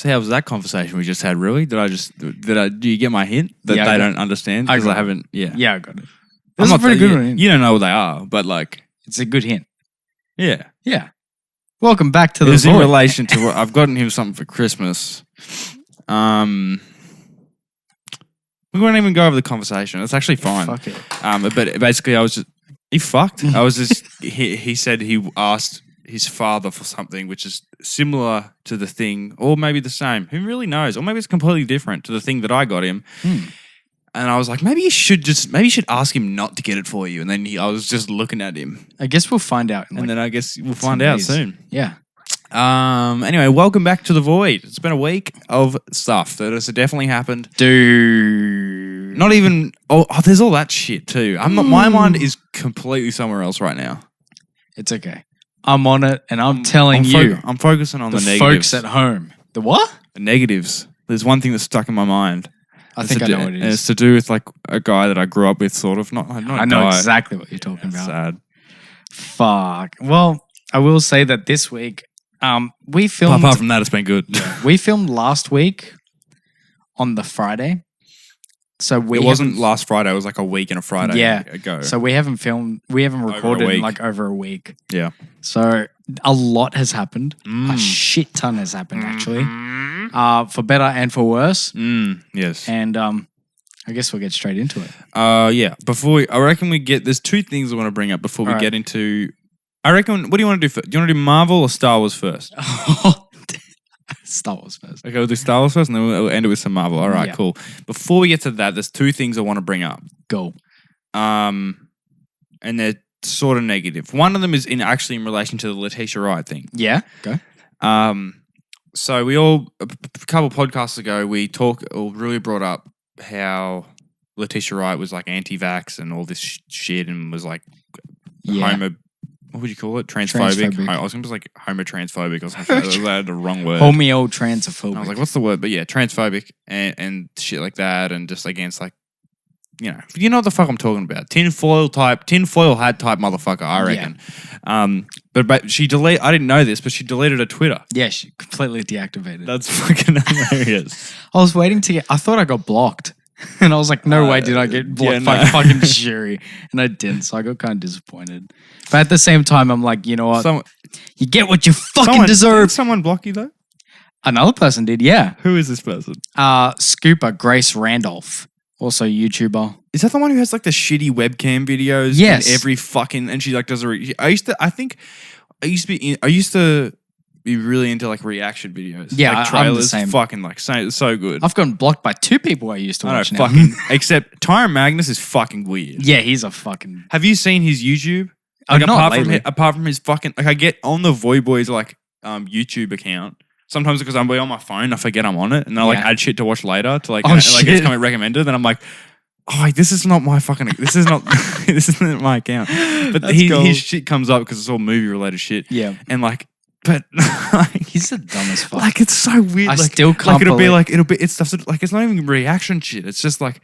So how was that conversation we just had, really? Do you get my hint that they don't understand? Because I haven't, Yeah, I got it. That's a pretty good one. You don't know what they are, but like... It's a good hint. Yeah. Yeah. Welcome back to the Void. In relation to what I've gotten him something for Christmas. We won't even go over the conversation. It's actually fine. Fuck it. But basically, he fucked. He said he asked his father for something which is similar to the thing, or maybe the same. Who really knows? Or maybe it's completely different to the thing that I got him. And I was like, maybe you should ask him not to get it for you. And then I was just looking at him. I guess we'll find out. And then I guess we'll find out soon. Yeah. Anyway, welcome back to The Void. It's been a week of stuff that has definitely happened. Dude. Not even... Oh, there's all that shit too. My mind is completely somewhere else right now. It's okay. I'm on it, and I'm telling you. I'm focusing on the negatives. Folks at home. The what? The negatives. There's one thing that's stuck in my mind. I think I know what it is. And it's to do with like a guy that I grew up with, sort of. I know exactly what you're talking about. Sad. Fuck. Well, I will say that this week, we filmed... Apart from that, it's been good. We filmed last week on the Friday. So it wasn't last Friday. It was like a week and a Friday ago. So we haven't recorded in like over a week. Yeah. So a lot has happened. A shit ton has happened, actually. For better and for worse. Yes. And I guess we'll get straight into it. Yeah. I reckon there's two things I want to bring up before we get into... I reckon, what do you want to do first? Do you want to do Marvel or Star Wars first? Star Wars first. Okay, we'll do Star Wars first and then we'll end it with some Marvel. All right, cool. Before we get to that, there's two things I want to bring up. Go. And they're sort of negative. One of them is in relation to the Letitia Wright thing. Yeah, go. So a couple podcasts ago, we really brought up how Letitia Wright was like anti-vax and all this shit and was like what would you call it? Transphobic. I was going to be like homo-transphobic or something. I had the wrong word. Homeo-transphobic. I was like, what's the word? But yeah, transphobic and shit like that and just against like, you know what the fuck I'm talking about. Tinfoil hat type motherfucker, I reckon. Yeah. But she I didn't know this, but she deleted her Twitter. Yeah, she completely deactivated. That's fucking hilarious. I was waiting I thought I got blocked. And I was like, no way did I get blocked by fucking Shuri. And I didn't, so I got kind of disappointed. But at the same time, I'm like, you know what? You get what you fucking deserve. Did someone block you though? Another person did, yeah. Who is this person? Scooper Grace Randolph. Also YouTuber. Is that the one who has like the shitty webcam videos? Yes. And every fucking... And she like does I used to be really into like reaction videos. Yeah, like trailers. I'm the same. Fucking like so good. I've gotten blocked by two people I used to watch now. Except Tyron Magnus is fucking weird. Yeah, he's a fucking... Have you seen his YouTube? Like, apart from his fucking... Like I get on the Void Boys like YouTube account. Sometimes because I'm on my phone, I forget I'm on it. And they'll like add shit to watch later to like... shit. It's coming recommended. Then I'm like... Oh, this is not my fucking... This isn't my account. But his shit comes up because it's all movie related shit. Yeah. And like... But like, he's the dumbest fuck. Like it's so weird. I still can't. It's stuff that, like it's not even reaction shit. It's just like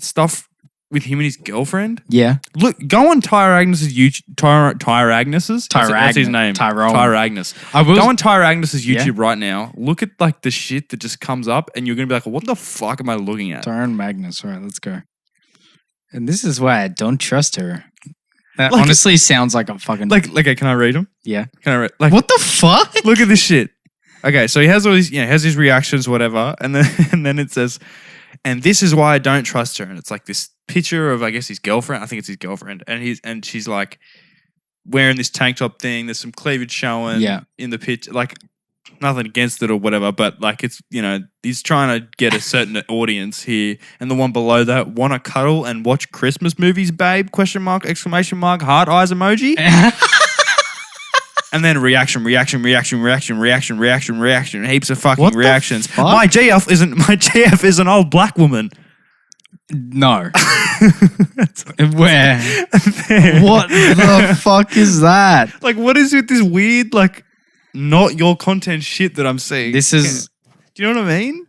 stuff with him and his girlfriend. Yeah. Look, go on Tyra Agnes's YouTube. Tyra Agnes's. That's his name. Tyra Agnes. Go on Tyra Agnes's YouTube right now. Look at like the shit that just comes up, and you're gonna be like, "What the fuck am I looking at?" Tyra Magnus. All right, let's go. And this is why I don't trust her. That like honestly sounds like a fucking... Okay, can I read them? Yeah. Can I read... Like, what the fuck? Look at this shit. Okay, so he has all these... has his reactions, whatever, and then it says, and this is why I don't trust her. And it's like this picture of, I guess, his girlfriend. I think it's his girlfriend. And she's like wearing this tank top thing. There's some cleavage showing in the picture. Like, nothing against it or whatever, but like it's, he's trying to get a certain audience here. And the one below that, want to cuddle and watch Christmas movies, babe? ? Exclamation mark, heart eyes emoji. And then reaction. Heaps of fucking reactions. My GF is an old black woman. No. Where? What the fuck is that? Like, what is with this weird, like, not your content shit that I'm seeing? This is... Do you know what I mean?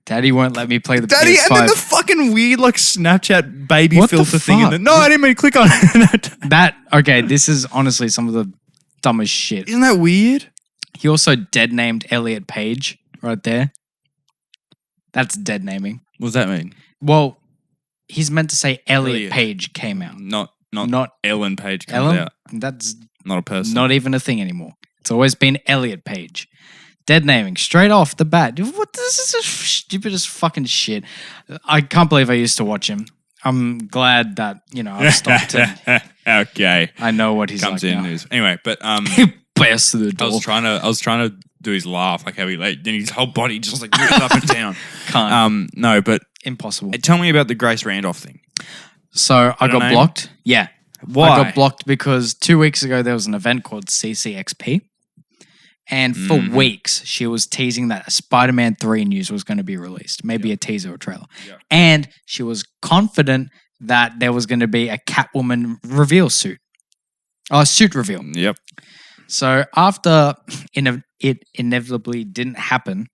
Daddy won't let me play the PS5. And then the fucking weird, like, Snapchat baby filter thing. No, I didn't mean to click on it. Okay, this is honestly some of the dumbest shit. Isn't that weird? He also dead named Elliot Page. right there. That's dead naming. What does that mean? Well, he's meant to say Elliot Page came out. Not Ellen Page comes Ellen? out. That's not a person. Not even a thing anymore. It's always been Elliot Page. Dead naming straight off the bat. What? This is the stupidest fucking shit. I can't believe I used to watch him. I'm glad that I've stopped. Okay. I know what he's comes like in now. news. Anyway, but He bursts through the door. I was trying to do his laugh, like how he then his whole body just like moves up and down. Can't. No, but Impossible. Tell me about the Grace Randolph thing. So I got blocked. Yeah. Why? I got blocked because 2 weeks ago there was an event called CCXP. And for weeks, she was teasing that a Spider-Man 3 news was going to be released. Maybe a teaser or trailer. Yep. And she was confident that there was going to be a Catwoman reveal suit. Suit reveal. Yep. So after it inevitably didn't happen,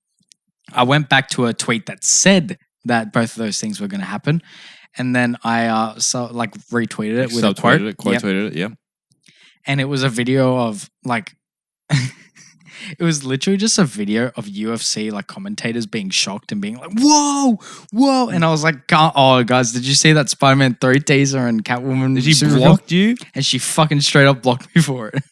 I went back to a tweet that said that both of those things were going to happen. And then I retweeted it with a quote. Quote-tweeted it, yeah. And it was a video of like... It was literally just a video of UFC commentators being shocked and being like, "Whoa, whoa!" And I was like, "Oh, guys, did you see that Spider-Man 3 teaser and Catwoman?" Did she block you? And she fucking straight up blocked me for it.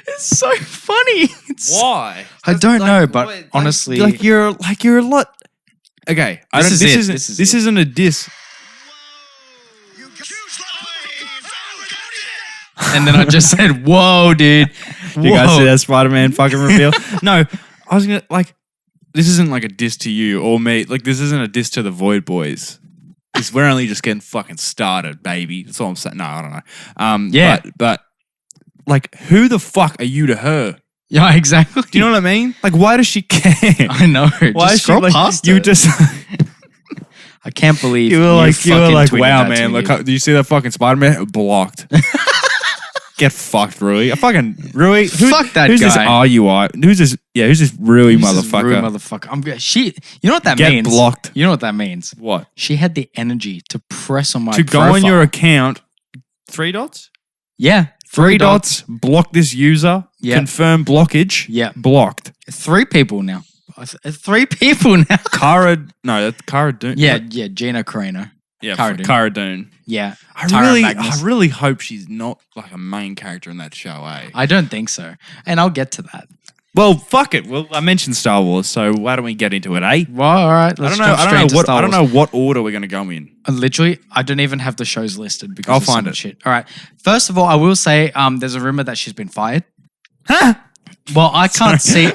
It's so funny. Why? I don't know, but honestly, you're a lot. Okay, this isn't a diss. And then I just said, "Whoa, dude!" You guys see that Spider-Man fucking reveal? No, I was gonna this isn't like a diss to you or me. This isn't a diss to the Void Boys. We're only just getting fucking started, baby. That's all I'm saying. No, I don't know. Yeah, but who the fuck are you to her? Yeah, exactly. Do you know what I mean? Why does she care? I know. Why just scroll past you it. just. I can't believe you were like, wow, man. Do you see that fucking Spider-Man? Blocked. Get fucked, Rui. Rui. Fuck that who's guy. Who's this? Who's this Rui motherfucker? Rui motherfucker. You know what that means? Get blocked. You know what that means? What? She had the energy to press on my go on your account. 3 dots. Yeah. 3 dots. Block this user. Yeah. Confirm blockage. Yeah. Blocked. 3 people now. 3 people now. That's Cara Dune. Yeah. Gina Carano. Yeah, Cara Dune. Yeah. I really hope she's not a main character in that show, eh? I don't think so. And I'll get to that. Well, fuck it. Well, I mentioned Star Wars, so why don't we get into it, eh? Well, all right. I don't know what order we're going to go in. Literally, I don't even have the shows listed because I'll find it. Shit. All right. First of all, I will say there's a rumor that she's been fired. Huh? Well, I can't see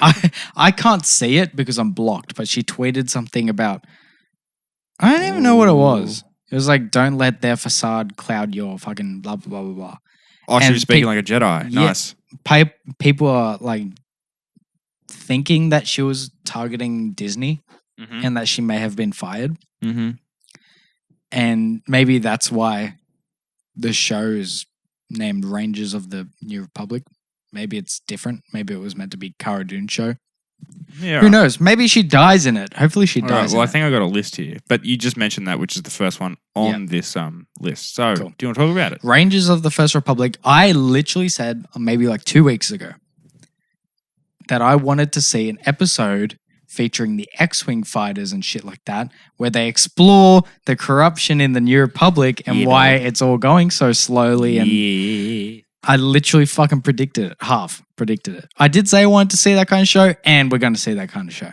I can't see it because I'm blocked, but she tweeted something about I don't even know what it was. It was like, "Don't let their facade cloud your fucking blah, blah, blah, blah." Oh, she was speaking like a Jedi. Nice. People are thinking that she was targeting Disney and that she may have been fired. Mm-hmm. And maybe that's why the show is named Rangers of the New Republic. Maybe it's different. Maybe it was meant to be Cara Dune's show. Yeah. Who knows? Maybe she dies in it. Hopefully she dies. Well, I think I got a list here, but you just mentioned that, which is the first one on this list. So, cool. Do you want to talk about it? Rangers of the First Republic. I literally said maybe 2 weeks ago that I wanted to see an episode featuring the X-Wing fighters and shit like that, where they explore the corruption in the New Republic and why it's all going so slowly. And I literally fucking predicted it. I did say I wanted to see that kind of show, and we're going to see that kind of show.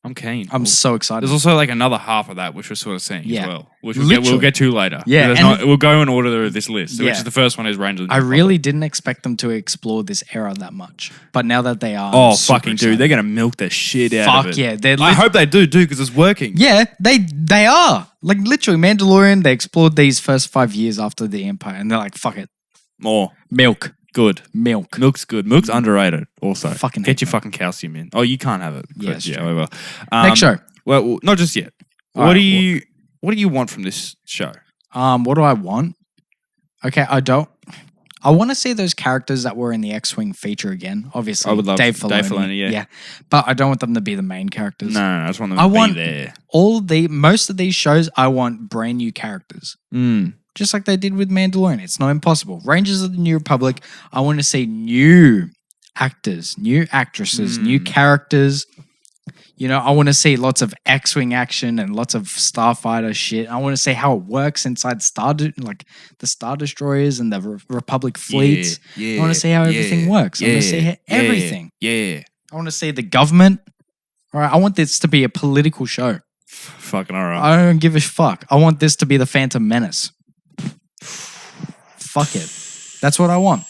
I'm keen. I'm so excited. There's also another half of that, which we're sort of seeing as well, which we'll get to later. Yeah. We'll go in order of this list, which is the first one is Rangers. I really didn't expect them to explore this era that much, but now that they are, fucking dude, they're going to milk the shit out of it. Fuck yeah. I hope they do because it's working. Yeah, they are. Literally, Mandalorian, they explored these first 5 years after the Empire, and they're like, fuck it. More. Milk. Good. Milk. Milk's good. Milk's underrated also. Fucking get your fucking calcium in. Oh, you can't have it. Yeah, whatever. Next show. Well, not just yet. What do you want from this show? What do I want? Okay, I want to see those characters that were in the X-Wing feature again. Obviously, I would love Dave Filoni. Yeah. But I don't want them to be the main characters. No, I just want them to be there. Most of these shows, I want brand new characters. Just like they did with Mandalorian. It's not impossible. Rangers of the New Republic, I want to see new actors, new actresses, new characters. I want to see lots of X-Wing action and lots of Starfighter shit. I want to see how it works inside the Star Destroyers and the Republic fleets. I want to see how everything works. I want to see everything. Yeah. I want to see the government. All right, I want this to be a political show. Fucking all right. I don't give a fuck. I want this to be the Phantom Menace. Fuck it. That's what I want.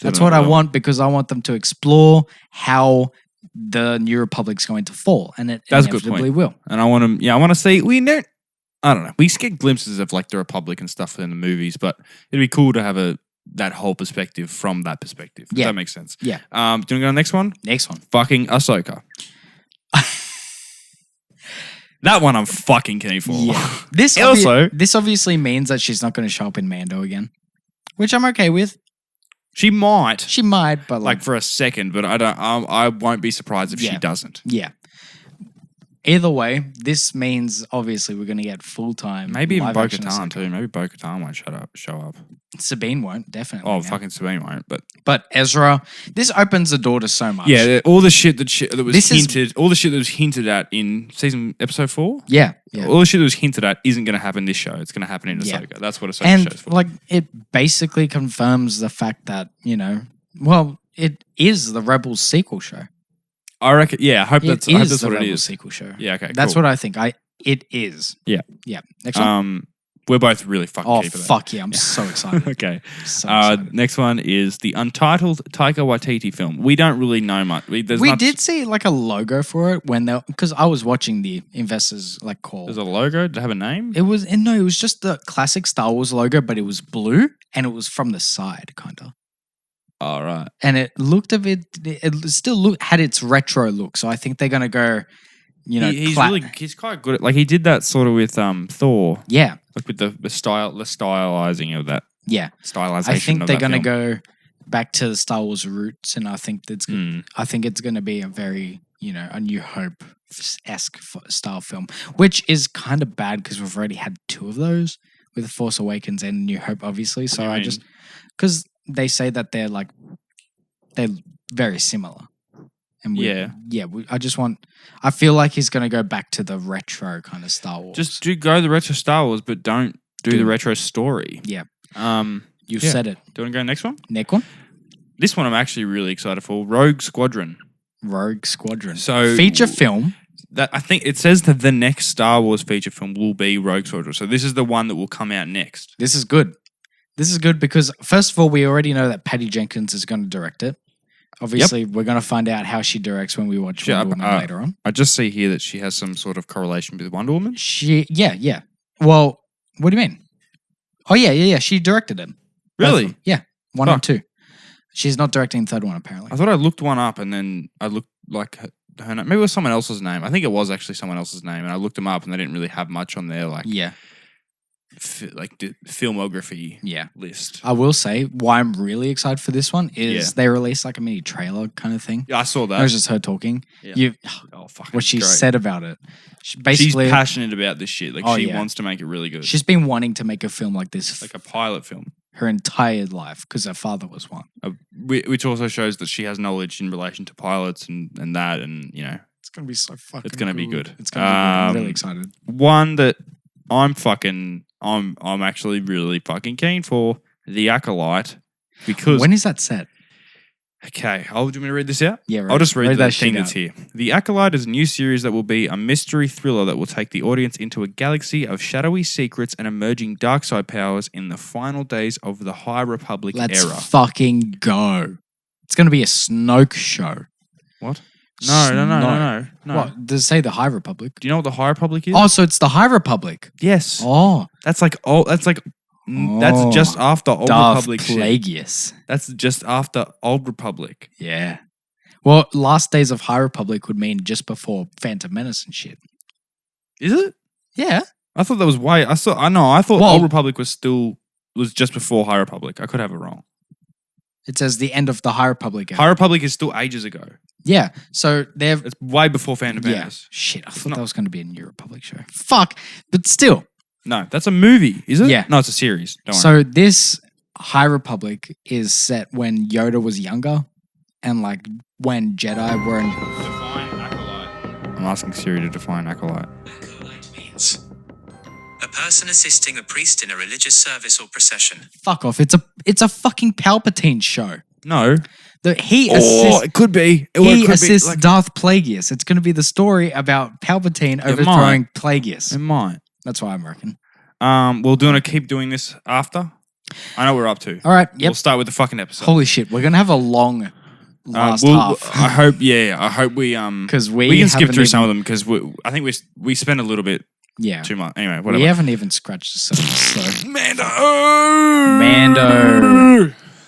That's what I want because I want them to explore how the New Republic's going to fall, and it inevitably will. And I want them. Yeah, I want to see. I don't know. We get glimpses of like the Republic and stuff in the movies, but it'd be cool to have that whole perspective from that perspective. If that makes sense. Yeah. Do you want to go to the next one? Next one. Fucking Ahsoka. That one I'm fucking keen for. Yeah. This obviously means that she's not going to show up in Mando again, which I'm okay with. She might. She might, but like for a second, but I won't be surprised if she doesn't. Yeah. Either way, this means obviously we're going to get full-time. Maybe even Bo-Katan too. Maybe Bo-Katan won't show up. Sabine won't, definitely. Oh, fucking Sabine won't. But Ezra, this opens the door to so much. Yeah, all the shit that was hinted, all the shit that was hinted at in episode 4. Yeah. All the shit that was hinted at isn't going to happen this show. It's going to happen in Ahsoka. Yeah. That's what Ahsoka show's for. And it basically confirms the fact that it is the Rebels sequel show. I reckon. Yeah, I hope that's what it is. Sequel show. Yeah, okay. That's what I think. It is. Yeah. Yeah. Next one. We're both really fucking keen for that. Oh fuck yeah! I'm so excited. Okay. So excited. Next one is the untitled Taika Waititi film. We don't really know much. We did see like a logo for it because I was watching the investors call. There's a logo. Did it have a name? It was just the classic Star Wars logo, but it was blue and it was from the side, kind of. All right. And it looked a bit. It still had its retro look, so I think they're gonna go. He's quite good at he did that sort of with Thor. Yeah. With the stylizing of that. Yeah. Stylization. I think they're gonna go back to the Star Wars roots, and I think it's gonna be a very a New Hope-esque style film, which is kind of bad because we've already had 2 of those with The Force Awakens and New Hope, obviously. So because they say that they're very similar. And I feel like he's going to go back to the retro kind of Star Wars. Just go the retro Star Wars, but don't do the retro story. Yeah. You said it. Do you want to go next one? Next one? This one I'm actually really excited for. Rogue Squadron. So feature film. That I think it says that the next Star Wars feature film will be Rogue Squadron. So this is the one that will come out next. This is good. Because first of all, we already know that Patty Jenkins is going to direct it. Obviously, we're going to find out how she directs when we watch Wonder Woman later on. I just see here that she has some sort of correlation with Wonder Woman. Yeah. Well, what do you mean? Oh, yeah. She directed it. Really? Yeah. 1 and 2. She's not directing the third one, apparently. I thought I looked one up and then I looked like her name. Maybe it was someone else's name. I think it was actually someone else's name. And I looked them up and they didn't really have much on their the filmography list. I will say why I'm really excited for this one is they released a mini trailer kind of thing. Yeah, I saw that. It was just her talking. Yeah. What she said about it. She's passionate about this shit. She wants to make it really good. She's been wanting to make a film like this. Like a pilot film. Her entire life because her father was one. Which also shows that she has knowledge in relation to pilots and that and, It's going to be so fucking It's going to be good. It's going to be good. I'm really excited. One that I'm actually really fucking keen for, The Acolyte, because... When is that set? Okay, do you want me to read this out? Yeah, right. I'll just read the thing that's here. The Acolyte is a new series that will be a mystery thriller that will take the audience into a galaxy of shadowy secrets and emerging dark side powers in the final days of the High Republic era. Let's fucking go. It's going to be a Snoke show. What? No. What? Does it say the High Republic? Do you know what the High Republic is? Oh, so it's the High Republic. Yes. Oh. That's just after Old Republic shit. Plagueis. That's just after Old Republic. Yeah. Well, last days of High Republic would mean just before Phantom Menace and shit. Is it? Yeah. I thought that was way. I thought Old Republic was just before High Republic. I could have it wrong. It says the end of the High Republic. High Republic is still ages ago. Yeah. So it's way before Phantom Menace. Shit. I thought that was going to be a New Republic show. Fuck. But still. No, that's a movie, is it? Yeah. No, it's a series. Don't worry. So this High Republic is set when Yoda was younger. and like when Jedi were in. Define acolyte. I'm asking Siri to define acolyte. Acolyte means a person assisting a priest in a religious service or procession. Fuck off! It's a fucking Palpatine show. No. He assists. It could be. He assists Darth Plagueis. It's going to be the story about Palpatine overthrowing Plagueis. It might. That's what I'm reckon. We'll do want to keep doing this after. I know what we're up to. All right. Yep. We'll start with the fucking episode. Holy shit! We're going to have a long last half. I hope. Yeah. I hope we because we can skip through some of them because I think we spent a little bit. Yeah. Too much. Anyway, whatever. We haven't even scratched the surface. So.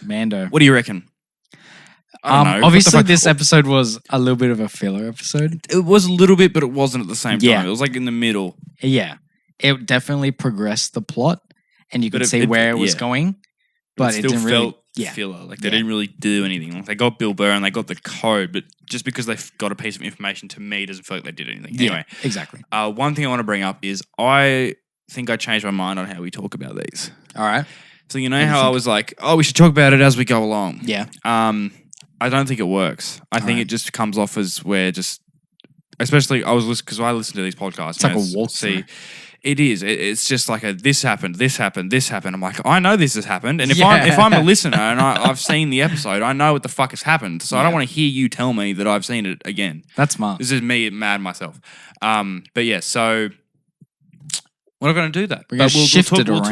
Mando. What do you reckon? I don't know. Obviously, this episode was a little bit of a filler episode. It was a little bit, but it wasn't at the same time. Yeah. It was like in the middle. Yeah. It definitely progressed the plot, and you could see where it was going, but it didn't really... filler. Like, they didn't really do anything. Like, they got Bill Burr and they got the code, but just because they got a piece of information, to me, doesn't feel like they did anything. Anyway. Exactly. One thing I want to bring up is I think I changed my mind on how we talk about these. All right. So, you know how I was like, we should talk about it as we go along. Yeah. I don't think it works. I think it just comes off as we're just, especially I listen to these podcasts. It's like a walkthrough. It is. It's just like this happened. I'm like, I know this has happened, and if I'm a listener and I've seen the episode, I know what the fuck has happened. So I don't want to hear you tell me that I've seen it again. That's smart. This is me mad myself. But yeah, so we're not going to do that. We're going to shift it around.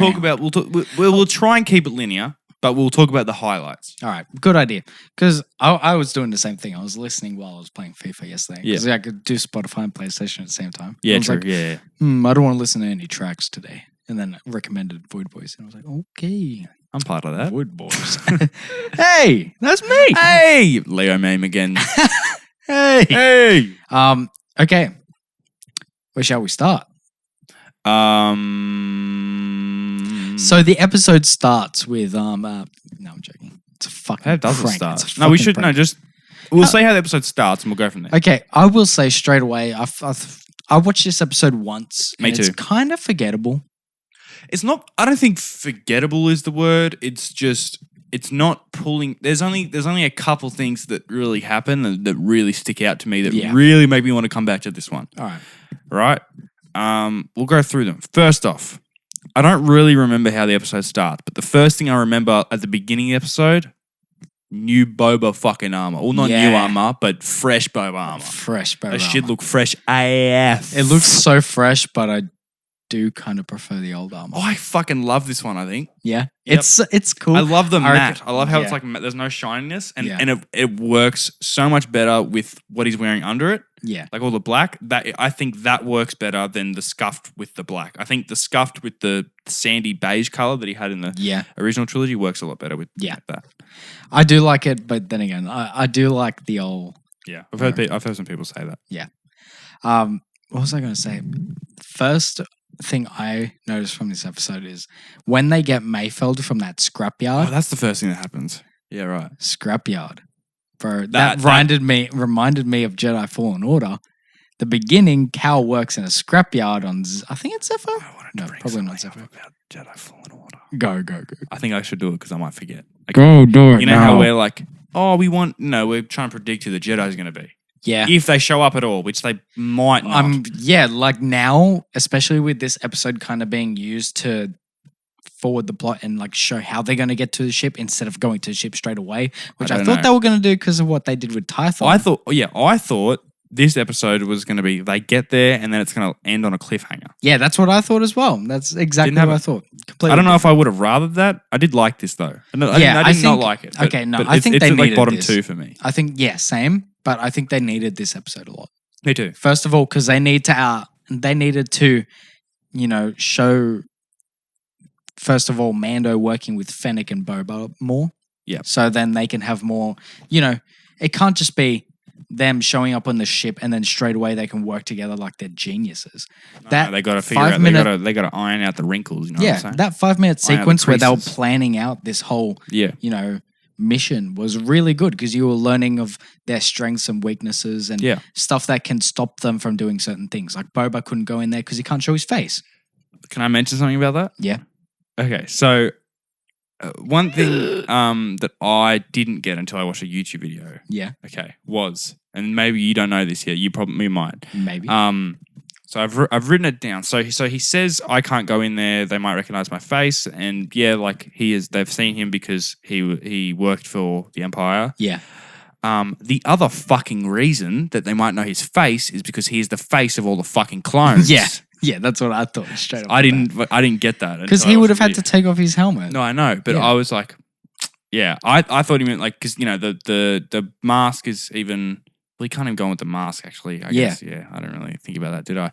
We'll try and keep it linear. But we'll talk about the highlights. All right. Good idea. Because I was doing the same thing. I was listening while I was playing FIFA yesterday. Because I could do Spotify and PlayStation at the same time. Yeah, I was true. like, yeah. I don't want to listen to any tracks today. And then recommended Void Boys. And I was like, okay. I'm part of that. Void Boys. Hey, that's me. Hey. Leo meme again. Hey. Okay. Where shall we start? So the episode starts with no, I'm joking. It's a fucking That doesn't prank. start. No, we should we'll see how the episode starts and we'll go from there. Okay, I will say straight away. I watched this episode once. Me too. It's kind of forgettable. It's not. I don't think forgettable is the word. It's just. It's not pulling. There's only a couple things that really happen that really stick out to me that really make me want to come back to this one. All right. Right. We'll go through them. First off, I don't really remember how the episode starts, but the first thing I remember at the beginning of the episode, new Boba fucking armor. Well, not new armor, but fresh Boba armor. Fresh Boba armor. That shit look fresh AF. It looks so fresh, but I do kind of prefer the old armor. Oh, I fucking love this one, I think. Yeah. Yep. It's cool. I love the matte. I love how it's like there's no shininess and it works so much better with what he's wearing under it. Yeah. Like all the black. I think that works better than the scuffed with the black. I think the scuffed with the sandy beige color that he had in the original trilogy works a lot better with that. I do like it, but then again, I do like the old. Yeah. I've heard some people say that. Yeah. What was I going to say? First thing I noticed from this episode is when they get Mayfeld from that scrapyard. Oh, that's the first thing that happens. Yeah, right. Scrapyard. Bro, that reminded me of Jedi Fallen Order. The beginning, Cal works in a scrapyard on, I think it's Zephyr? No, probably not Zephyr. About Jedi Fallen Order. Go. I think I should do it because I might forget. Like, go do it. You know how we're like, we're trying to predict who the Jedi's going to be. Yeah. If they show up at all, which they might not. Like now, especially with this episode kind of being used to forward the plot and like show how they're going to get to the ship instead of going to the ship straight away, which I thought they were going to do because of what they did with Tython. I thought this episode was going to be they get there and then it's going to end on a cliffhanger. Yeah, that's what I thought as well. That's exactly what I thought. Completely. I don't know if I would have rathered that. I did like this though. I did not like it. Okay, no, I think they needed like bottom this. 2 for me. I think same. But I think they needed this episode a lot. Me too. First of all, because they needed to, show. First of all, Mando working with Fennec and Boba more. Yeah. So then they can have more. It can't just be them showing up on the ship and then straight away they can work together like they're geniuses. No, they got to figure out. They got to iron out the wrinkles. You know what I'm saying? That 5-minute sequence where they were planning out this whole. Mission was really good because you were learning of their strengths and weaknesses and stuff that can stop them from doing certain things. Like Boba couldn't go in there because he can't show his face. Can I mention something about that? Yeah. Okay, so one thing that I didn't get until I watched a YouTube video. Yeah. Okay, and maybe you don't know this yet. You probably might. Maybe. So I've written it down. So he says I can't go in there. They might recognize my face, and yeah, like they've seen him because he worked for the Empire. Yeah. The other fucking reason that they might know his face is because he is the face of all the fucking clones. Yeah. Yeah, that's what I thought straight up. I didn't get that because he would have had to take off his helmet. No, I know, but I was like, yeah, I thought he meant like because the mask is even. Well, he can't even go on with the mask. Actually, I guess. Yeah, I didn't really think about that, did I?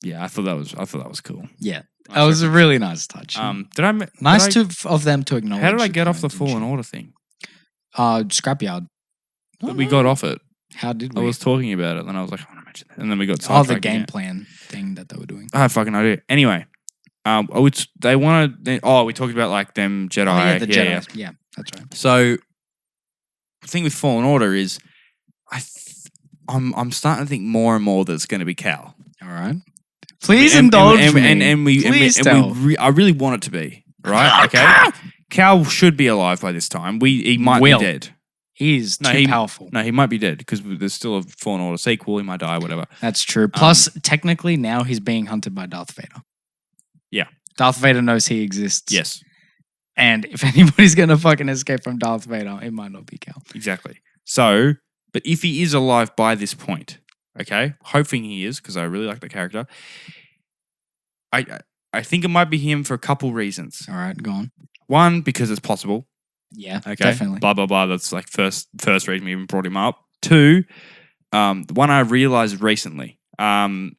Yeah, I thought that was cool. Yeah, that was a really nice touch. Of them to acknowledge. How did I get off the Fallen Order thing? Scrapyard. We got off it. How did we? I was talking about it, and I was like, I want to mention that, and then we got the game plan thing that they were doing. I have fucking no idea. Anyway, they wanted. We talked about like them Jedi. Oh, yeah, the Jedi. Yeah, that's right. So the thing with Fallen Order is, I'm starting to think more and more that it's going to be Cal. All right. Please indulge me. I really want it to be right. Okay. Cal should be alive by this time. He might be dead. He's too powerful. No, he might be dead because there's still a Fallen Order sequel. He might die, whatever. That's true. Plus, technically, now he's being hunted by Darth Vader. Yeah. Darth Vader knows he exists. Yes. And if anybody's going to fucking escape from Darth Vader, it might not be Cal. Exactly. So, but if he is alive by this point, okay, hoping he is because I really like the character, I think it might be him for a couple reasons. All right, go on. One, because it's possible. Yeah, okay. Definitely. Blah, blah, blah. That's like first reason we even brought him up. Two, the one I realized recently, in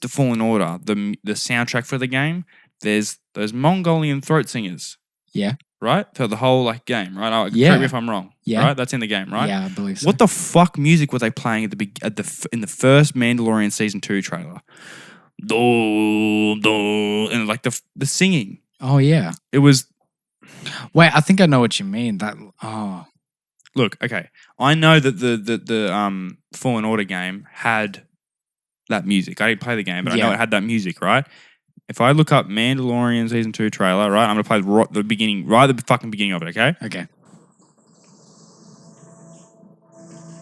the Fallen Order, the soundtrack for the game, there's those Mongolian throat singers. Yeah. Right? For the whole like game, right? Correct me if I'm wrong. Yeah. Right? That's in the game, right? Yeah, I believe so. What the fuck music were they playing in the first Mandalorian Season 2 trailer? And like the singing. Oh yeah. It was. Wait, I think I know what you mean. Look, okay. I know that the Fallen Order game had that music. I didn't play the game, but I know it had that music, right? If I look up Mandalorian Season 2 trailer, right, I'm going to play the beginning, right at the fucking beginning of it, okay? Okay.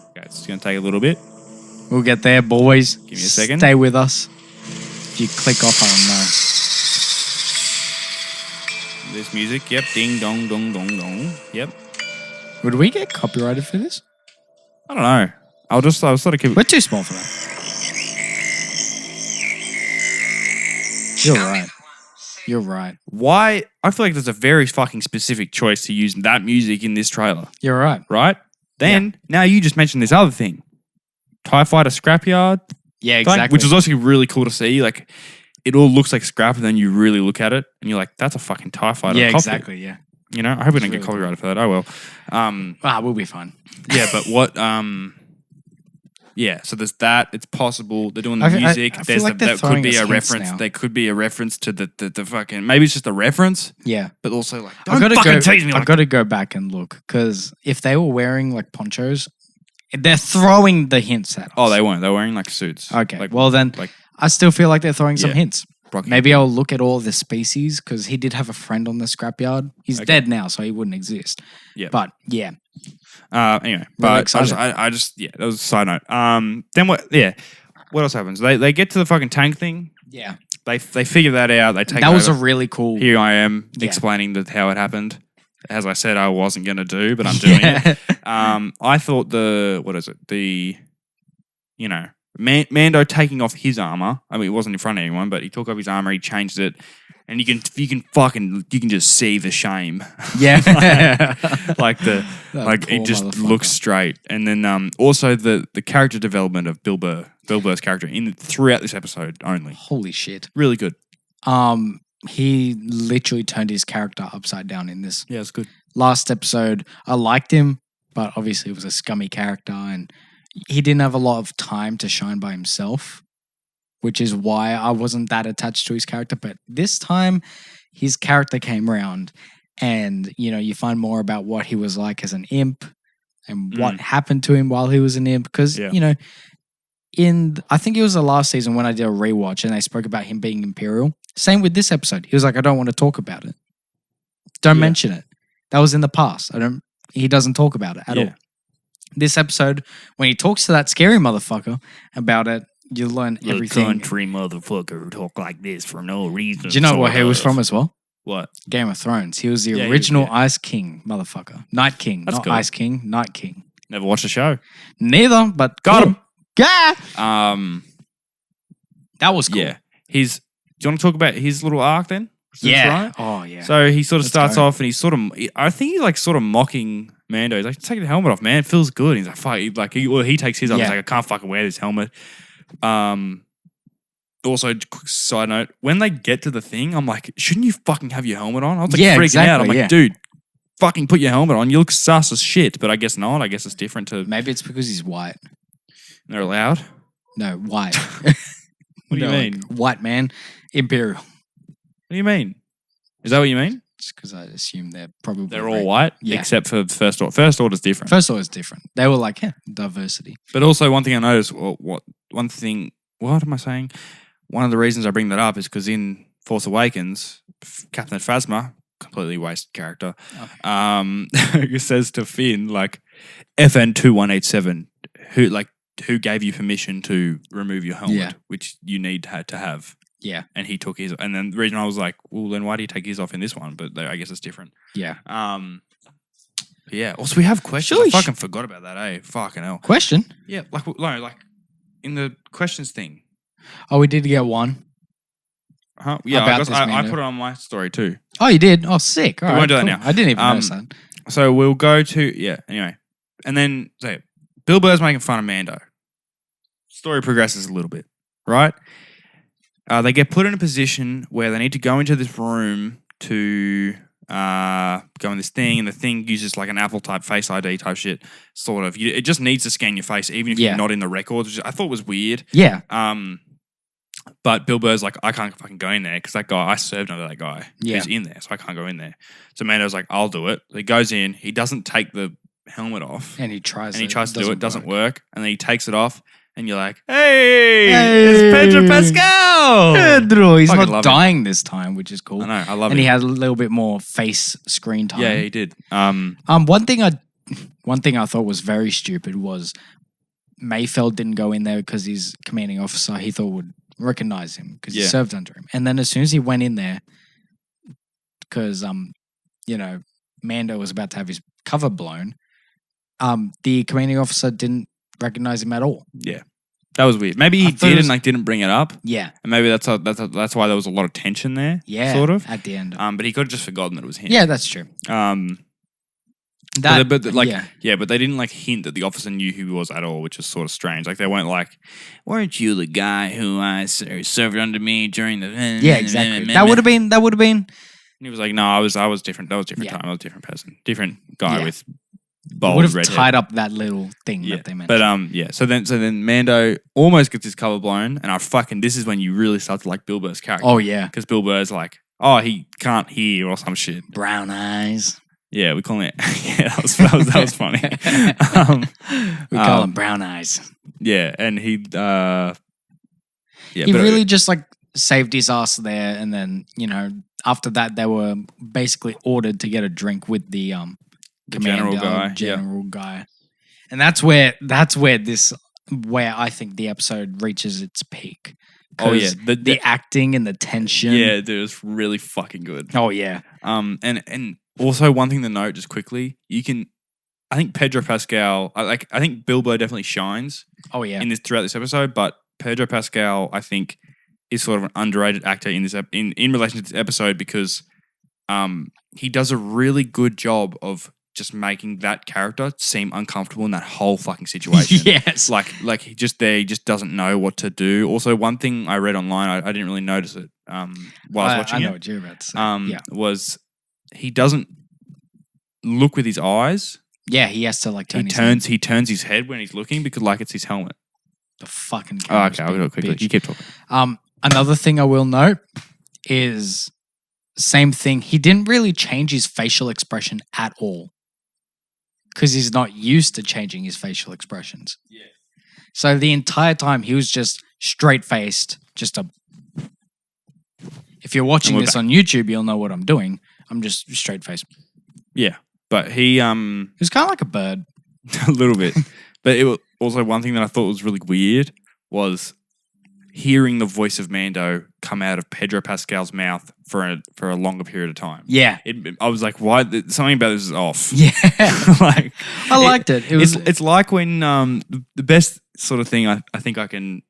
Okay, it's going to take a little bit. We'll get there, boys. Give me a second. Stay with us. If you click off, I'll know. This music, yep. Ding, dong, dong, dong, dong. Yep. Would we get copyrighted for this? I don't know. I'll sort of keep it. We're too small for that. You're right. Why? I feel like there's a very fucking specific choice to use that music in this trailer. You're right. Right? Then, now you just mentioned this other thing. TIE Fighter Scrapyard. Yeah, exactly. Which is also really cool to see. Like, it all looks like scrap, and then you really look at it, and you're like, that's a fucking TIE Fighter. Yeah, exactly, yeah. You know? I hope we don't get copyrighted for that. I will. We'll be fine. Yeah, but what... Yeah, so there's that. It's possible they're doing the music. I feel like that could be a reference. Now. There could be a reference to the fucking. Maybe it's just a reference. Yeah, but also like I've got to go back and look because if they were wearing like ponchos, they're throwing the hints at us. Oh, they weren't. They're wearing like suits. Okay, like, well then, like I still feel like they're throwing some hints. Brocky. Maybe I'll look at all the species because he did have a friend on the scrapyard. He's dead now, so he wouldn't exist. Yeah, but yeah. Anyway, but I just that was a side note. Then what? Yeah, what else happens? They get to the fucking tank thing. Yeah, they figure that out. They take that was a really cool. Here I am explaining how it happened. As I said, I wasn't gonna do, but I'm doing it. I thought Mando taking off his armor. I mean, it wasn't in front of anyone, but he took off his armor. He changed it. And you can just see the shame. Yeah. It just looks straight. And then also the character development of Bill Burr's character throughout this episode only. Holy shit. Really good. He literally turned his character upside down in this. Yeah, it's good. Last episode, I liked him, but obviously it was a scummy character and he didn't have a lot of time to shine by himself. Which is why I wasn't that attached to his character. But this time, his character came around and, you find more about what he was like as an imp and what happened to him while he was an imp. Because, I think it was the last season when I did a rewatch and they spoke about him being Imperial. Same with this episode. He was like, I don't want to talk about it. Don't mention it. That was in the past. He doesn't talk about it at all. This episode, when he talks to that scary motherfucker about it, you learn everything. Country motherfucker talk like this for no reason. Do you know what he was from as well? What? Game of Thrones. He was the original Ice King motherfucker. Night King. That's not cool. Ice King, Night King. Never watched the show. Neither, but got him. Yeah. That was cool. Yeah. Do you want to talk about his little arc then? Yeah. Right? Oh, yeah. So he sort of starts off and he's sort of, I think he's like sort of mocking Mando. He's like, take the helmet off, man. It feels good. He's like, fuck. He takes his off. He's like, I can't fucking wear this helmet. Also, quick side note, when they get to the thing, I'm like, shouldn't you fucking have your helmet on? I was like freaking out. I'm like, dude, fucking put your helmet on. You look sus as shit. But I guess not. I guess it's different to... Maybe it's because he's white. They're allowed? No, white. What do you mean? Like, white man, Imperial. What do you mean? Is that what you mean? Just because I assume they're all white, except for First Order. First Order's different. First Order's different. They were like, diversity. But also, one thing I noticed, what am I saying? One of the reasons I bring that up is because in Force Awakens, Captain Phasma, completely wasted character, says to Finn, like, FN 2187, who gave you permission to remove your helmet, which you had to have. Yeah. And he took his, and then the reason I was like, well, then why do you take his off in this one? But I guess it's different. Yeah. Yeah. Also, we have questions. I fucking forgot about that, eh? Fucking hell. Question? Yeah. Like in the questions thing. Oh, we did get one. Huh? Yeah. I put it on my story too. Oh, you did? Oh, sick. All right. We won't do that now. I didn't even notice that. So we'll go to, anyway. And then, Bill Burr's making fun of Mando. Story progresses a little bit, right? They get put in a position where they need to go into this room to go in this thing, and the thing uses like an Apple type Face ID type shit, sort of. It just needs to scan your face, even if you're not in the records, which I thought was weird. Yeah. But Bill Burr's like, I can't fucking go in there because that guy, I served under that guy who's in there, so I can't go in there. So Mando's like, I'll do it. So he goes in, he doesn't take the helmet off. And he tries to do it, it doesn't work. And then he takes it off. And you're like, hey, it's Pedro Pascal. Pedro, he's not dying this time, which is cool. I know, I love it. And he had a little bit more face screen time. Yeah, he did. One thing I thought was very stupid was Mayfeld didn't go in there because his commanding officer he thought would recognize him because he served under him. And then as soon as he went in there, because Mando was about to have his cover blown, the commanding officer didn't recognize him at all. Yeah. That was weird. Maybe he did and didn't bring it up. Yeah. And maybe that's why there was a lot of tension there. Yeah. Sort of. At the end. But he could have just forgotten that it was him. Yeah, that's true. But they didn't hint that the officer knew who he was at all, which is sort of strange. Like they weren't like, weren't you the guy who served under me during the... Yeah, exactly. That would have been... And he was like, no, I was different. That was a different time. I was a different person. Different guy with... would have tied up that little thing that they mentioned. But So then Mando almost gets his cover blown, and this is when you really start to like Bill Burr's character. Oh yeah, because Bill Burr's like, oh, he can't hear or some shit. Brown eyes. Yeah, we call it. Yeah, that was funny. We call him Brown Eyes. Yeah, and he. He really just saved his ass there, and then after that they were basically ordered to get a drink with the general guy, and that's where I think the episode reaches its peak. Oh yeah, the acting and the tension. Yeah, dude, it's really fucking good. Oh yeah. And also one thing to note, just quickly, I think Pedro Pascal, I think Bill Burr definitely shines. Oh yeah. Throughout this episode, but Pedro Pascal, I think, is sort of an underrated actor in this in relation to this episode because, he does a really good job of just making that character seem uncomfortable in that whole fucking situation. Yes. Like he just doesn't know what to do. Also, one thing I read online, I didn't really notice it while I was watching I know what you're about to say. Was he doesn't look with his eyes. Yeah, he has to he turns his head when he's looking because it's his helmet. The fucking okay, I'll do it quickly. You keep talking. Another thing I will note is same thing. He didn't really change his facial expression at all. Because he's not used to changing his facial expressions. Yeah. So the entire time he was just straight faced, If you're watching we're this on YouTube, you'll know what I'm doing. I'm just straight face. Yeah, but he It was kind of like a bird. a little bit. But it was also one thing that I thought was really weird was hearing the voice of Mando come out of Pedro Pascal's mouth for a longer period of time. Yeah. I was like, why? Something about this is off. Yeah. Like I liked it. It's like when the best sort of thing I think I can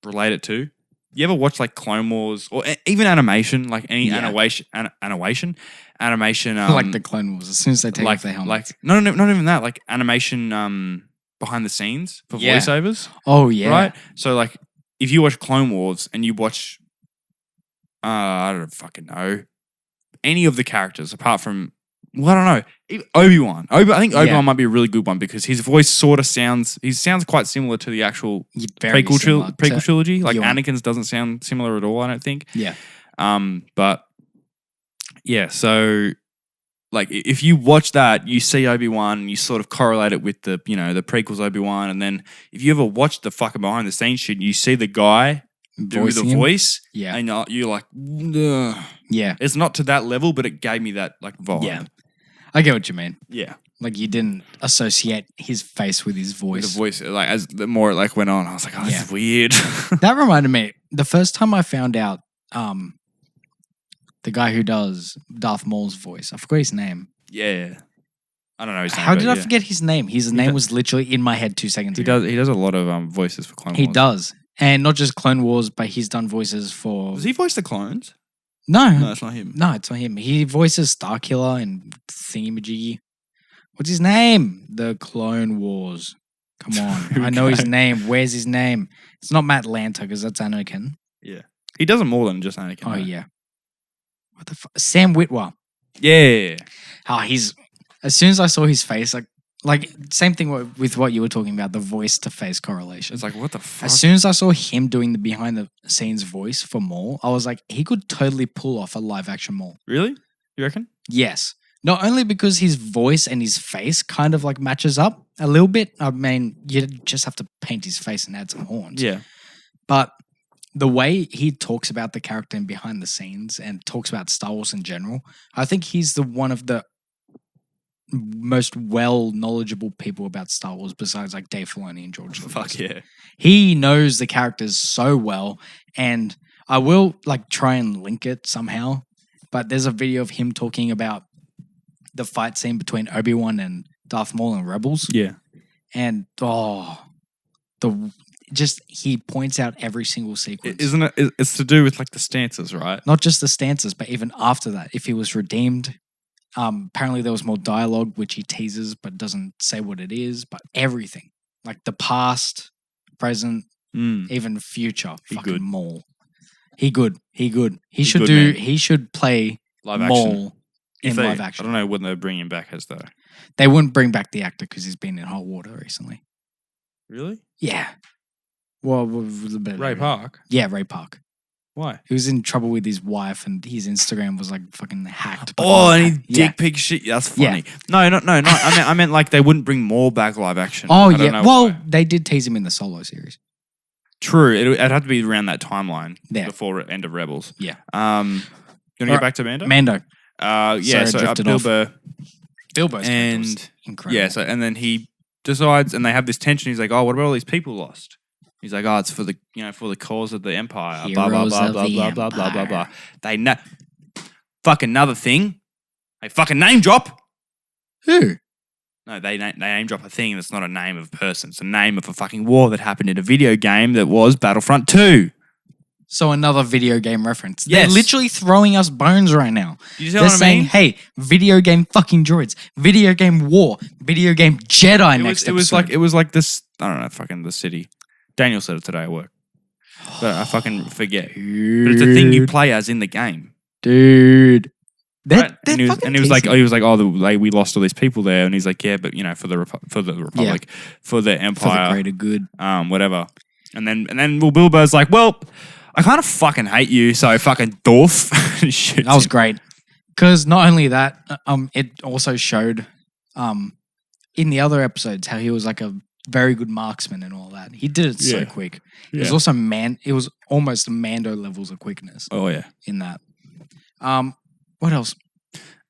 relate it to. You ever watch like Clone Wars or even animation, like any animation, like the Clone Wars. As soon as they take off their helmets. No, not even that. Like animation behind the scenes for voiceovers. Oh yeah. Right. So like, if you watch Clone Wars and you watch, I don't fucking know, any of the characters apart from, well, I don't know, Obi-Wan. I think Obi-Wan might be a really good one because his voice sort of sounds quite similar to the actual prequel trilogy. Like Anakin's doesn't sound similar at all, I don't think. Yeah. But yeah, so like if you watch that, you see Obi-Wan and you sort of correlate it with the prequels Obi-Wan, and then if you ever watch the fucking behind the scenes shit, you see the guy Voicing do the voice, yeah, and you're like, ugh. Yeah, it's not to that level, but it gave me that like vibe. Yeah, I get what you mean. Yeah, like you didn't associate his face with his voice. The voice, like as the more it like went on, I was like, oh, this is weird. That reminded me, the first time I found out, the guy who does Darth Maul's voice, I forgot his name. Yeah, I don't know his name. How did I forget his name? His name was literally in my head 2 seconds ago. He does a lot of voices for Clone Wars. He does. And not just Clone Wars, but he's done voices for... Does he voice the clones? No, it's not him. No, it's not him. He voices Starkiller and Thingamajiggy. What's his name? The Clone Wars. Come on. I know his name. Where's his name? It's not Matt Lanter because that's Anakin. Yeah. He does it more than just Anakin. Oh, yeah. What the fuck? Sam Witwer. Yeah. He's... As soon as I saw his face, like same thing with what you were talking about, the voice to face correlation. It's like, what the fuck? As soon as I saw him doing the behind the scenes voice for Maul, I was like, he could totally pull off a live action Maul. Really? You reckon? Yes. Not only because his voice and his face kind of like matches up a little bit. I mean, you just have to paint his face and add some horns. Yeah. But the way he talks about the character and behind the scenes and talks about Star Wars in general, I think he's one of the most knowledgeable people about Star Wars besides like Dave Filoni and George Lucas. Fuck yeah. He knows the characters so well, and I will like try and link it somehow, but there's a video of him talking about the fight scene between Obi-Wan and Darth Maul in Rebels. Yeah. And he points out every single sequence. Isn't it? It's to do with like the stances, right? Not just the stances, but even after that, if he was redeemed. Apparently there was more dialogue, which he teases but doesn't say what it is, but everything. Like the past, present, even future. He fucking good. Maul. He good. He should play live Maul action. Live action. I don't know when they're bringing him back as though. They wouldn't bring back the actor because he's been in hot water recently. Really? Yeah. Well, Ray Park? Yeah, Ray Park. Why? He was in trouble with his wife, and his Instagram was like fucking hacked. And he dick pic shit. That's funny. Yeah. No. I meant like they wouldn't bring Maul back live action. Oh yeah. Well, they did tease him in the Solo series. True. It'd have to be around that timeline before end of Rebels. Yeah. You want to get back to Mando? Mando. Yeah. So Bilbo's and incredible. Yeah. So and then he decides, and they have this tension. He's like, "Oh, what about all these people lost?" He's like, "Oh, it's for the cause of the Empire." Heroes blah blah blah of blah the blah blah blah blah blah. Empire. They fucking another thing. They fucking name drop. Who? No, they name drop a thing that's not a name of a person. It's a name of a fucking war that happened in a video game that was Battlefront 2. So another video game reference. Yes. They're literally throwing us bones right now. You see They're what I saying, mean? hey, video game fucking droids, video game war, video game Jedi next episode. It was like this, I don't know, fucking the city. Daniel said it today at work. But I fucking forget. But it's a thing you play as in the game. Dude. Right? And he was like, we lost all these people there. And he's like, yeah, but for the Republic, for the Empire. For the greater good. Whatever. And then Bilbo's like, well, I kind of fucking hate you, so fucking doof. That was great. Because not only that, it also showed in the other episodes how he was like a very good marksman and all that. He did it so Yeah. quick. It was Yeah. also it was almost Mando levels of quickness Oh yeah. in that. What else?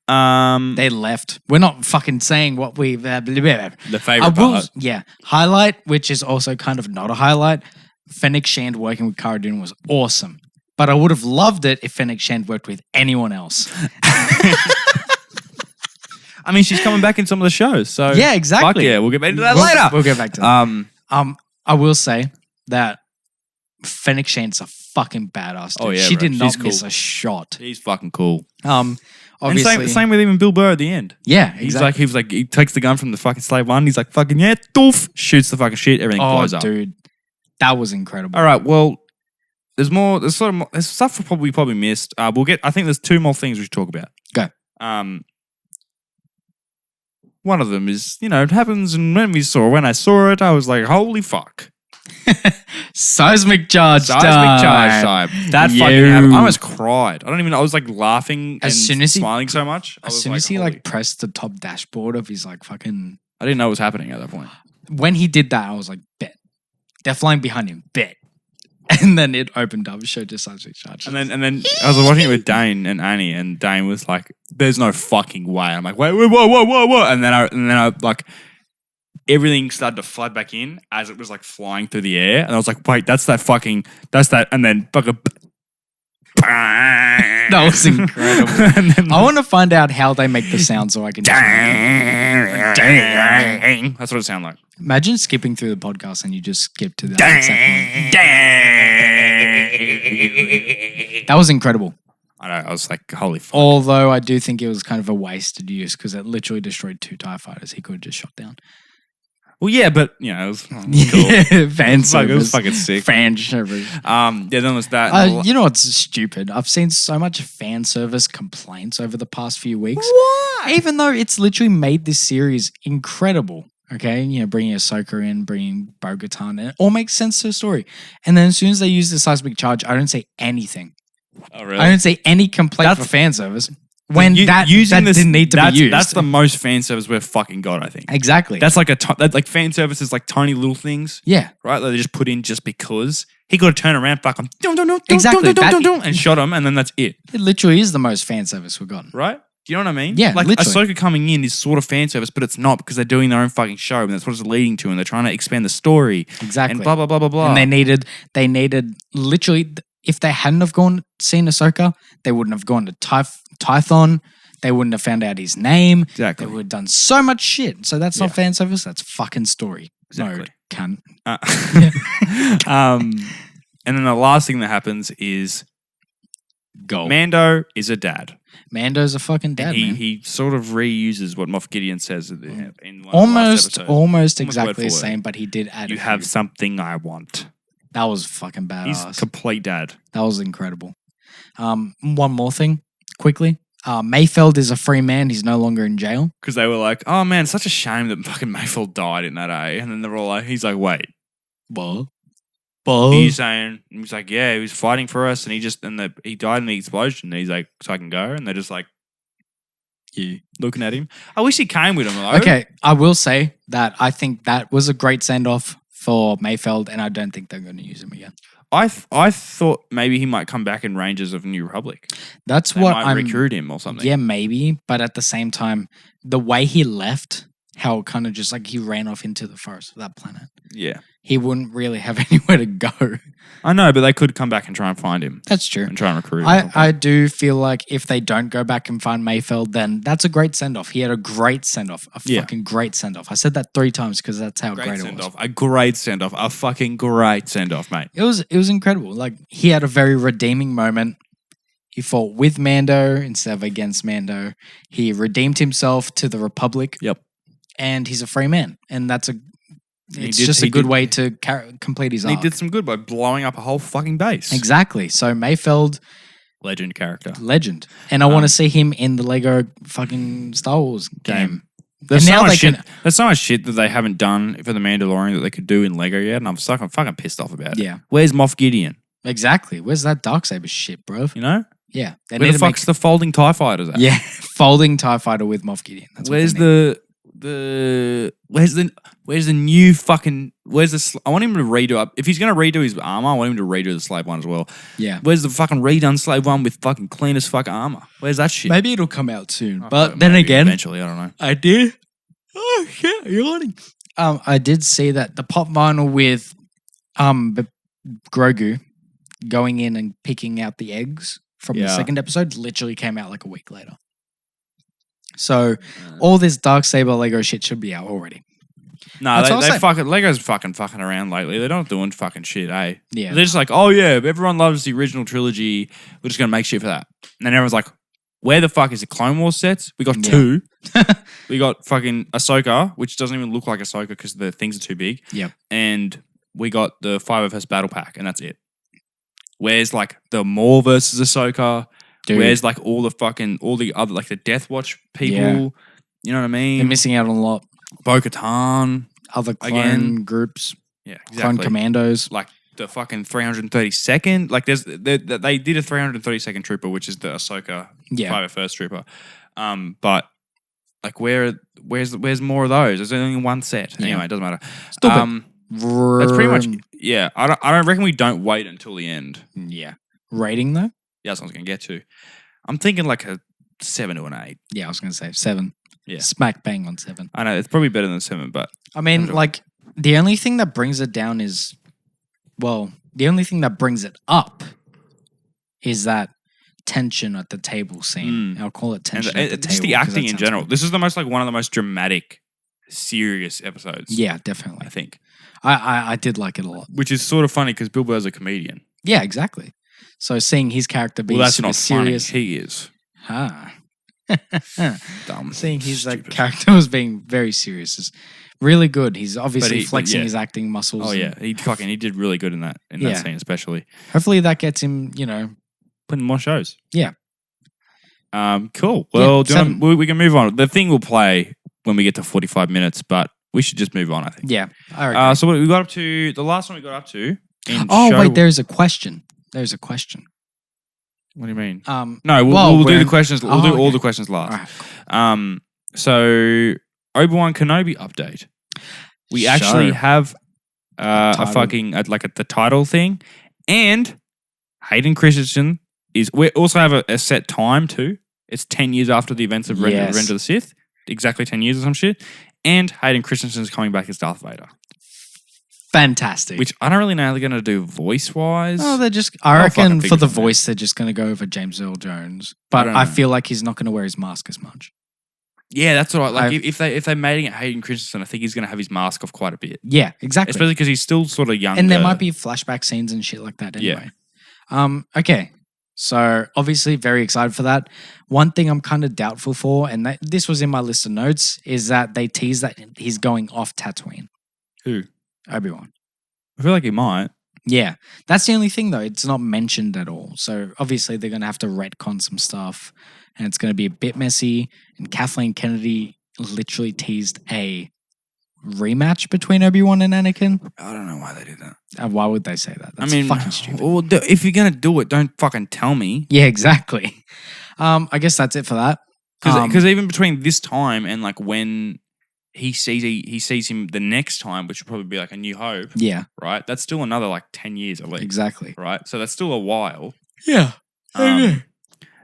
The They left. We're not fucking saying what we've. favorite part. Highlight, which is also kind of not a highlight. Fennec Shand working with Cara Dune was awesome, but I would have loved it if Fennec Shand worked with anyone else. I mean, she's coming back in some of the shows, so Yeah, exactly. Fuck yeah, we'll get back to that later. We'll get back to that. I will say that Fennec Shand's a fucking badass. Dude. Oh, yeah, she bro. did not She's miss cool. a shot. He's fucking cool. Obviously, And same with even Bill Burr at the end. yeah, He exactly. was like, he takes the gun from the fucking slave one. He's like, fucking yeah, doof, shoots the fucking shit. Everything Oh, blows up. dude, that was incredible. All right, well, there's more. There's sort of more, there's stuff we probably missed. We'll get. I think there's two more things we should talk about. Go. One of them is, it happens, and when I saw it, I was like, holy fuck. Seismic charge Seismic time. charge time. That fucking happened. I almost cried. I don't even. I was like laughing and As soon as he- smiling so much. I As was soon as he holy- like pressed the top dashboard of his like fucking. I didn't know what was happening at that point. When he did that, I was like, bet. They're flying behind him, bet. And then it opened up, showed just seismic charge. And then I was watching it with Dane and Annie, and Dane was like, "There's no fucking way." I'm like, "Wait, whoa!" And then I like everything started to flood back in as it was like flying through the air, and I was like, "Wait, that's that," and then fucking. That was incredible. And then, I want to find out how they make the sound so I can. That's what it sounded like. Imagine skipping through the podcast and you just skip to that exact one. That was incredible. I know. I was like, "Holy fuck!" Although I do think it was kind of a wasted use because it literally destroyed 2 TIE fighters he could have just shot down. Well, yeah, but it was cool. Yeah, fan It was service. fucking sick. Fan service. Then was that. You know what's stupid? I've seen so much fan service complaints over the past few weeks. Why? Even though it's literally made this series incredible. Okay, bringing Ahsoka in, bringing Bo-Katan, and it all makes sense to the story. And then as soon as they use the seismic charge, I don't say anything. Oh, really? I don't say any complaint for fan service when that didn't need to be used. That's the most fan service we've fucking got, I think. Exactly. That's like like fan service is like tiny little things, yeah. right? That they just put in just because. He got to turn around, fucking Exactly. and shot him, and then that's it, It literally is the most fan service we've gotten. right? Do you know what I mean? Yeah, like literally. Ahsoka coming in is sort of fan service, but it's not because they're doing their own fucking show, and that's what it's leading to, and they're trying to expand the story, Exactly. and blah blah blah blah blah. And they needed literally, if they hadn't have seen Ahsoka, they wouldn't have gone to Tython. They wouldn't have found out his name. Exactly. They would have done so much shit. So that's not Yeah. fan service. That's fucking story. Exactly. No, cunt. And then the last thing that happens is Go. Mando is a dad. Mando's a fucking dad, man. He sort of reuses what Moff Gideon says in one of the last episodes. Almost word exactly for the word. same, but he did add You a have few. something I want. That was fucking He's badass. complete dad. That was incredible. One more thing, quickly. Mayfeld is a free man. He's no longer in jail. Because they were like, oh man, such a shame that fucking Mayfield died in that, eh? And then they're all like, he's like, wait. What? He's like, yeah, he was fighting for us, and he died in the explosion. And he's like, so I can go, and they're just like, Yeah. looking at him. I wish he came with him. Though. Okay, I will say that I think that was a great send off for Mayfeld, and I don't think they're going to use him again. I thought maybe he might come back in Rangers of New Republic. That's They what might I'm. recruit him or something. Yeah, maybe, but at the same time, the way he left, how kind of just like he ran off into the forest of that planet. Yeah. He wouldn't really have anywhere to go. I know, but they could come back and try and find him That's true. and try and recruit him. I do feel like if they don't go back and find Mayfeld, then that's a great send off. He had a great send off, fucking great send off. I said that 3 times because that's how great it was. A great send off. A fucking great send off, mate. It was incredible. Like he had a very redeeming moment. He fought with Mando instead of against Mando. He redeemed himself to the Republic. Yep. And he's a free man, and it's He just a good way to complete his He arc. did some good by blowing up a whole fucking base. Exactly. So Mayfeld, Legend character. legend, and I want to see him in the Lego fucking Star Wars game. There's And so now much they shit. There's so much shit that they haven't done for the Mandalorian that they could do in Lego yet, and I'm fucking pissed off about it. Yeah, Where's Moff Gideon? exactly. Where's that Darksaber shit, bro? You know? Yeah, they Where need the to fuck's the folding TIE fighters at? yeah, folding TIE fighter with Moff Gideon. That's what Where's they need. where's the new fucking I want him to redo up. If he's gonna redo his armor, I want him to redo the slave one as well. Yeah. Where's the fucking redone slave one with fucking clean as fuck armor? Where's that shit? Maybe it'll come out soon. Oh, But then maybe again, eventually, I don't know. I did. Oh shit, yawning. I did see that the pop vinyl with Grogu going in and picking out the eggs from the second episode literally came out like a week later. So all this Darksaber Lego shit should be out already. No, they fucking Lego's fucking around lately. They're not doing fucking shit, eh? Yeah. They're just like, oh yeah, everyone loves the original trilogy. We're just gonna make shit for that. And then everyone's like, where the fuck is the Clone Wars sets? We got 2. We got fucking Ahsoka, which doesn't even look like Ahsoka because the things are too big. Yep. And we got the 5FS battle pack, and that's it. Where's like the Maul versus Ahsoka? Dude. Where's like all the other like the Death Watch people? Yeah. You know what I mean? They're missing out on a lot. Bo-Katan, other clone groups, yeah, exactly. Clone commandos, like the fucking 332nd. Like they did a 332nd trooper, which is the Ahsoka 5FS trooper. But like where's more of those? There's only one set. Yeah. Anyway, it doesn't matter. That's pretty much I don't reckon we don't wait until the end. Yeah, rating though. Yeah, that's what I was gonna get to. I'm thinking like a 7 to an 8. Yeah, I was gonna say 7. Yeah. Smack bang on 7. I know, it's probably better than 7, but... I mean, like, the only thing that brings it down is... Well, the only thing that brings it up is that tension at the table scene. I'll call it tension at the table. Just the acting in general. This is the most, like, one of the most dramatic, serious episodes. Yeah, definitely. I think. I did like it a lot. Which is sort of funny because Bill Burr's a comedian. Yeah, exactly. So seeing his character be super serious... Funny. He is. Dumb. Seeing his like character was being very serious is really good. He's obviously flexing his acting muscles. Oh yeah, he did really good in that scene especially. Hopefully that gets him, putting more shows. Yeah. Cool. Well, we can move on. The thing will play when we get to 45 minutes, but we should just move on. I think. Yeah. All right. So what we got up to the last one we got up to. Wait, there's a question. What do you mean? No, we'll do the questions. We'll do all the questions last. All right. So Obi-Wan Kenobi update. We actually have the title thing, and Hayden Christensen is. We also have a set time too. It's 10 years after the events of Revenge of the Sith. Exactly 10 years or some shit. And Hayden Christensen is coming back as Darth Vader. Fantastic. Which I don't really know how they're going to do voice-wise. Oh, I reckon for the voice, they're just going to go over James Earl Jones. But I feel like he's not going to wear his mask as much. Yeah, that's all right. Like, if they're mating it Hayden Christensen, I think he's going to have his mask off quite a bit. Yeah, exactly. Especially because he's still sort of young. And there might be flashback scenes and shit like that anyway. Yeah. Okay. So, obviously, very excited for that. One thing I'm kind of doubtful for, and this was in my list of notes, is that they tease that he's going off Tatooine. Who? Obi-Wan. I feel like he might. Yeah. That's the only thing, though. It's not mentioned at all. So, obviously, they're going to have to retcon some stuff, and it's going to be a bit messy. And Kathleen Kennedy literally teased a rematch between Obi-Wan and Anakin. I don't know why they did that. Why would they say that? That's fucking stupid. Well, if you're going to do it, don't fucking tell me. Yeah, exactly. I guess that's it for that. Because even between this time and like when he sees him the next time, which will probably be like A New Hope. Yeah. Right? That's still another like 10 years at least. Exactly. Right? So that's still a while. Yeah.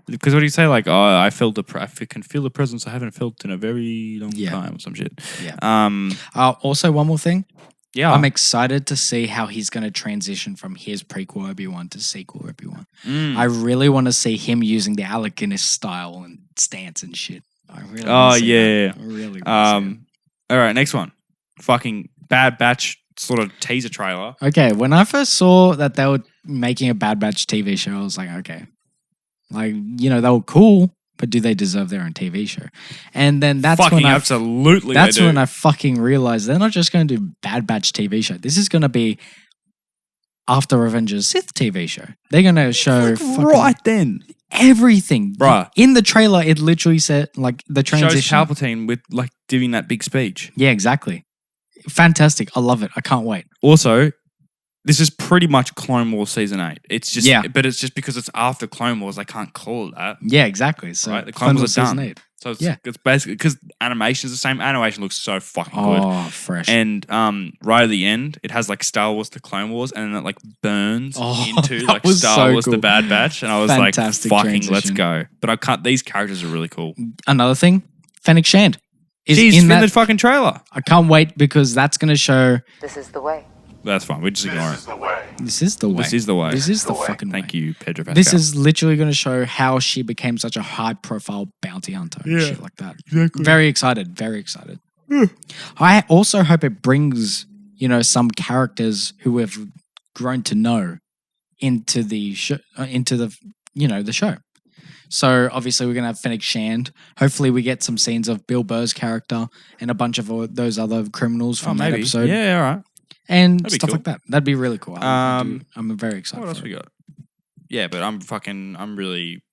Because what do you say? Like, oh, I can feel the presence I haven't felt in a very long time or some shit. Yeah. Also, one more thing. Yeah. I'm excited to see how he's going to transition from his prequel Obi-Wan to sequel Obi-Wan. I really want to see him using the Alec Guinness style and stance and shit. I really want to see that. I really want to see it. All right, next one. Fucking Bad Batch sort of teaser trailer. Okay, when I first saw that they were making a Bad Batch TV show, I was like, okay. Like, they were cool, but do they deserve their own TV show? And then that's when absolutely that's when I fucking realized they're not just going to do Bad Batch TV show. This is going to be After Revenge of the Sith TV show. They're going to show right then everything. Bruh. In the trailer, it literally said like the transition. Shows Palpatine with like giving that big speech. Yeah, exactly. Fantastic. I love it. I can't wait. Also, this is pretty much Clone Wars Season 8. It's just, yeah. But it's just because it's after Clone Wars, I can't call it that. Yeah, exactly. So right? The Clone Wars are done. Season 8. So it's basically because animation is the same. Animation looks so fucking good. Oh, fresh. And right at the end, it has like Star Wars: The Clone Wars, and then it like burns into like Star Wars: The Bad Batch, and I was Fantastic like, "Fucking, transition. let's go!" But I can't. These characters are really cool. Another thing, Fennec Shand is She's in in that the fucking trailer. I can't wait because that's going to show. This is the way. That's fine. We just ignore it. This is the way. This is the way. This is the fucking way. Thank you, Pedro Pascal. This is literally going to show how she became such a high-profile bounty hunter and shit like that. Exactly. Very excited. Very excited. I also hope it brings, some characters who we've grown to know into the show, the show. So obviously we're going to have Fennec Shand. Hopefully we get some scenes of Bill Burr's character and a bunch of those other criminals from that episode. Yeah, all right. And That'd be stuff cool. like that. That'd be really cool. I'm very excited. What else for we it. got? Yeah, but I'm really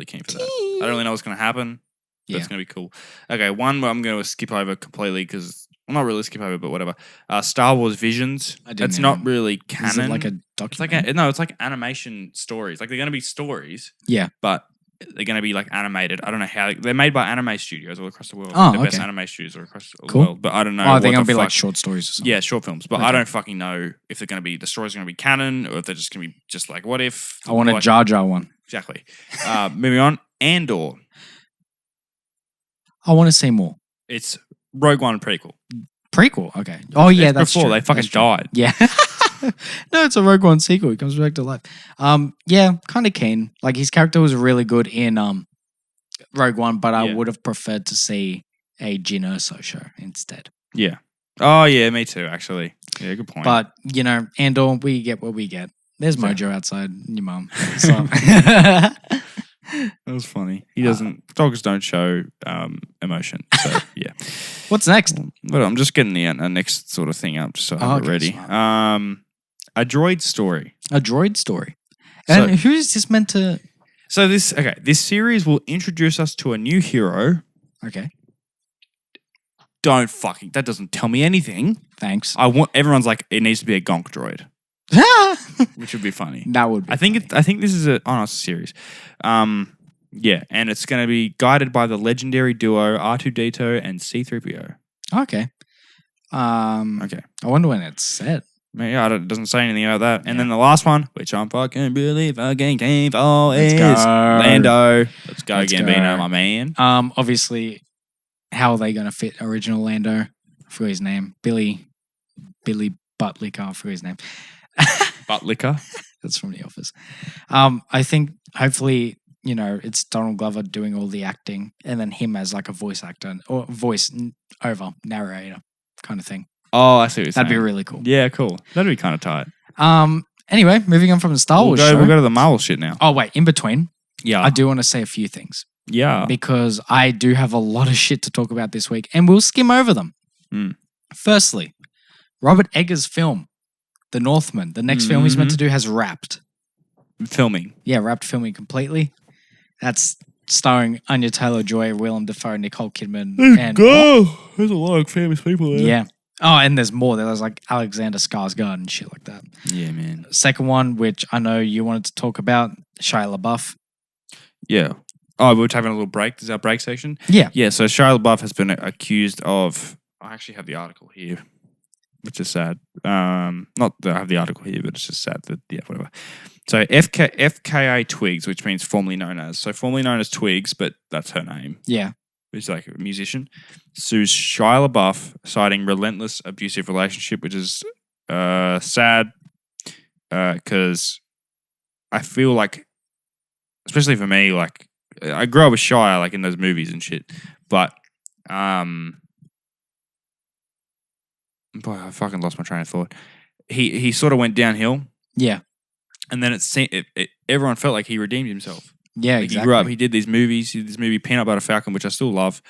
keen for that. I don't really know what's going to happen, but it's going to be cool. Okay, one where I'm going to skip over completely because, well, not really skip over, but whatever. Star Wars Visions. It's not really canon. Is it like a documentary? It's like animation stories. Like they're going to be stories. Yeah. But they're going to be like animated. I don't know how. They're made by anime studios all across the world. Oh, the best okay. anime studios all across the Cool. world. But I don't know. Oh, they're what going to the be like fuck- short stories or something. Yeah, short films. But Okay. I don't fucking know if they're going to be, the stories are going to be canon or if they're just going to be just like, what if? I want a like, Jar Jar one. Exactly. Moving on. Andor. I want to see more. It's Rogue One prequel. Prequel? Okay. Oh, yeah, It's that's before true. they fucking That's true. died. Yeah. No, it's a Rogue One sequel. He comes back to life. Yeah, kind of keen. Like his character was really good in Rogue One, but I Yeah. would have preferred to see a Jyn Erso show instead. Yeah. Oh, yeah, me too, actually. Yeah, good point. But, Andor, we get what we get. There's Exactly. Mojo outside, your mum. So. that was funny. He doesn't, dogs don't show emotion. So, yeah. What's next? But I'm just getting the next sort of thing up just so I have it ready. smart. A droid story. A droid story. So- And who is this meant to... So this series will introduce us to a new hero. Okay, That doesn't tell me anything. thanks. Everyone's like, it needs to be a gonk droid, which would be funny. That would be I think this is it's a series. Yeah, and it's going to be guided by the legendary duo R2D2 and C3PO. Okay. Okay. I wonder when it's set. Yeah, it doesn't say anything about that. And then the last one, which I'm fucking really fucking keen for, is go. Lando. Let's go, Let's Gambino, go. my man. Obviously, how are they going to fit original Lando? I forgot his name. Billy Buttlicker. I forgot his name. Butt liquor. That's from The Office. I think hopefully, it's Donald Glover doing all the acting and then him as like a voice actor or voice over narrator kind of thing. Oh, I see what you're saying. That'd be really cool. Yeah, cool. That'd be kind of tight. Anyway, moving on from the Star Wars show. We'll go to the Marvel shit now. Oh, wait. In between, Yeah. I do want to say a few things Yeah. because I do have a lot of shit to talk about this week and we'll skim over them. Mm. Firstly, Robert Eggers' film, The Northman, the next film he's meant to do has wrapped. Filming. Yeah, wrapped filming completely. That's starring Anya Taylor-Joy, Willem Dafoe, Nicole Kidman. And There's a lot of famous people there. yeah. Oh, and there's more. There's like Alexander Skarsgård and shit like that. Yeah, man. Second one, which I know you wanted to talk about, Shia LaBeouf. Yeah. Oh, we're having a little break. This is our break section. Yeah. Yeah, so Shia LaBeouf has been accused of... I actually have the article here, which is sad. Not that I have the article here, but it's just sad that... Yeah, whatever. So FKA Twigs, which means formerly known as Twigs, but that's her name. Yeah. Who's like a musician, sues Shia LaBeouf, citing relentless abusive relationship, which is sad because I feel like, especially for me, like I grew up with Shia, like in those movies and shit, but boy, I fucking lost my train of thought. He sort of went downhill, Yeah. and then everyone felt like he redeemed himself. Yeah, Like exactly. he grew up. He did these movies. He did this movie Peanut Butter Falcon, which I still love.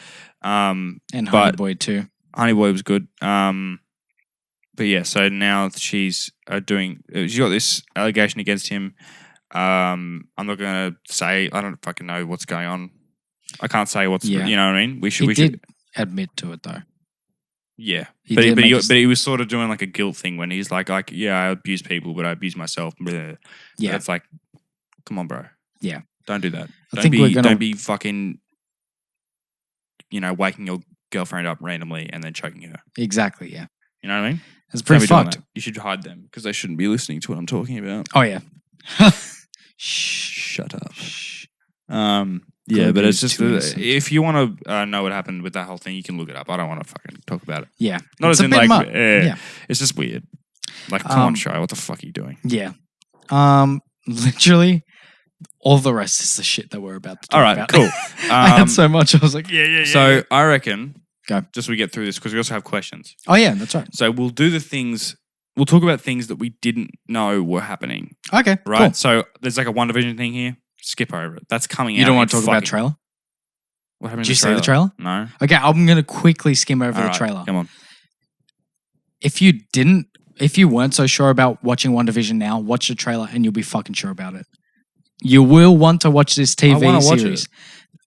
And Honey but- Boy too. Honey Boy was good. But yeah, so now she's doing. She's got this allegation against him. I'm not gonna say. I don't fucking know what's going on. I can't say what's. Yeah. You know what I mean? We should. He we did should. admit to it though. Yeah, He but did make his- but he was sort of doing like a guilt thing when he's like yeah, I abuse people, but I abuse myself. Bleh. Yeah. It's like, come on, bro. Yeah. Don't do that. I think we're gonna- Don't be fucking waking your girlfriend up randomly and then choking her. Exactly, yeah. You know what I mean? It's pretty fucked. You should hide them because they shouldn't be listening to what I'm talking about. Oh, yeah. Shut up. Yeah, but it's just if you want to know what happened with that whole thing, you can look it up. I don't want to fucking talk about it. Yeah. Not it's as in like, yeah. It's just weird. Like, come on, show. What the fuck are you doing? Yeah. Literally, all the rest is the shit that we're about to talk about. Cool. I had so much. I was like, yeah. So I reckon, go. Just so we get through this, because we also have questions. Oh, yeah, that's right. So we'll do we'll talk about things that we didn't know were happening. Okay, right? Cool. So there's like a One Division thing here. Skip over it. That's coming out. You don't want to talk about trailer? What happened? Did you see the trailer? No. Okay, I'm going to quickly skim over the trailer. Come on. If you weren't so sure about watching One Division now, watch the trailer and you'll be fucking sure about it. You will want to watch this TV series.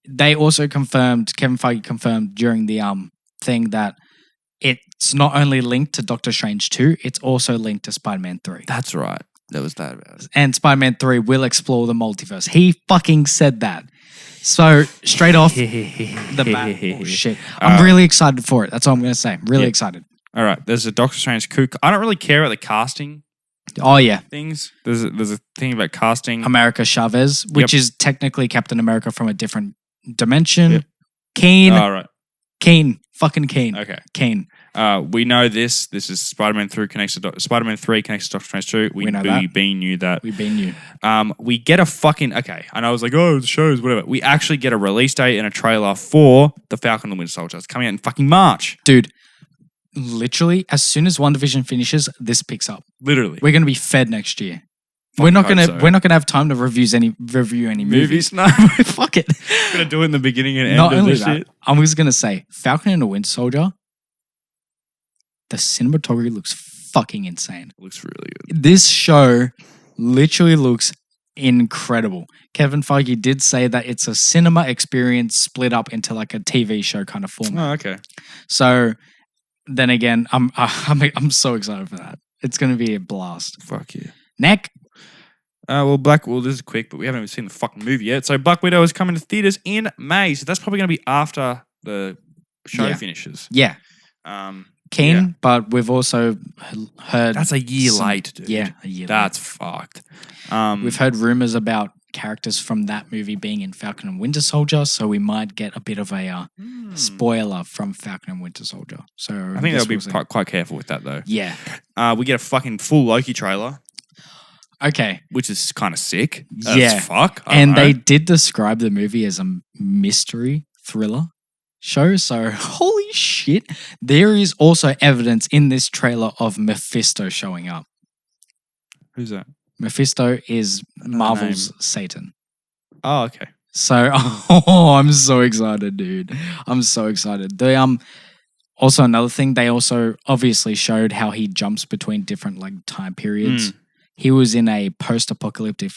They also Kevin Feige confirmed during the thing that it's not only linked to Doctor Strange 2, it's also linked to Spider-Man 3. That's right. There was that about it. And Spider-Man 3 will explore the multiverse. He fucking said that. So, straight off the bat. Oh, shit. I'm really excited for it. That's all I'm going to say. Really excited. All right. There's a Doctor Strange kook. I don't really care about the casting. Oh, yeah. Things. There's a thing about casting. America Chavez, which is technically Captain America from a different dimension. Yep. Kane. All right. Kane. Fucking Kane. Okay. Kane. We know this. This is Spider-Man 3 connects to Doctor Strange 2. We know that. We knew that. We knew. We get a fucking... Okay. And I was like, oh, the shows, whatever. We actually get a release date and a trailer for The Falcon and the Winter Soldier. It's coming out in fucking March. Dude, literally, as soon as One Division finishes, this picks up. Literally. We're going to be fed next year. We're not gonna have time to review any movies. No, fuck it. We're gonna do it in the beginning and end not of only this that, shit. I was gonna say Falcon and the Winter Soldier. The cinematography looks fucking insane. It looks really good. This show literally looks incredible. Kevin Feige did say that it's a cinema experience split up into like a TV show kind of format. Oh, okay. So then again, I'm so excited for that. It's gonna be a blast. Fuck yeah. Neck. This is quick, but we haven't even seen the fucking movie yet. So Black Widow is coming to theaters in May. So that's probably going to be after the show finishes. Yeah. Keen, but we've also heard... That's a year late, dude. Yeah, a year That's fucked. We've heard rumors about characters from that movie being in Falcon and Winter Soldier, so we might get a bit of a spoiler from Falcon and Winter Soldier. So I think they'll be quite careful with that, though. Yeah. We get a fucking full Loki trailer. Okay. Which is kind of sick. Yeah. Fuck. And they did describe the movie as a mystery thriller show. So, holy shit. There is also evidence in this trailer of Mephisto showing up. Who's that? Mephisto is Marvel's Satan. Oh, okay. So, I'm so excited, dude. I'm so excited. Also, another thing, they also obviously showed how he jumps between different like time periods. He was in a post-apocalyptic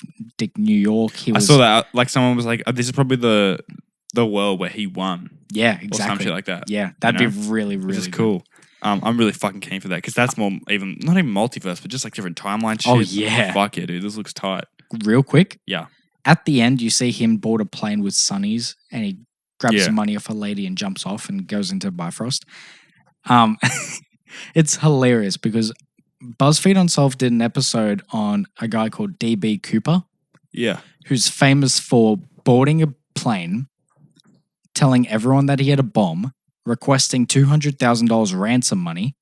New York. I saw that. Like someone was like, "This is probably the world where he won." Yeah, exactly. Or some shit like that. Yeah, that'd be really, really good. Cool. I'm really fucking keen for that because that's not even multiverse, but just like different timeline shit. Oh yeah, fuck yeah, dude. This looks tight. Real quick. Yeah. At the end, you see him board a plane with Sunnies, and he grabs some money off a lady and jumps off and goes into Bifrost. It's hilarious because BuzzFeed Unsolved did an episode on a guy called DB Cooper. Yeah. Who's famous for boarding a plane, telling everyone that he had a bomb, requesting $200,000 ransom money,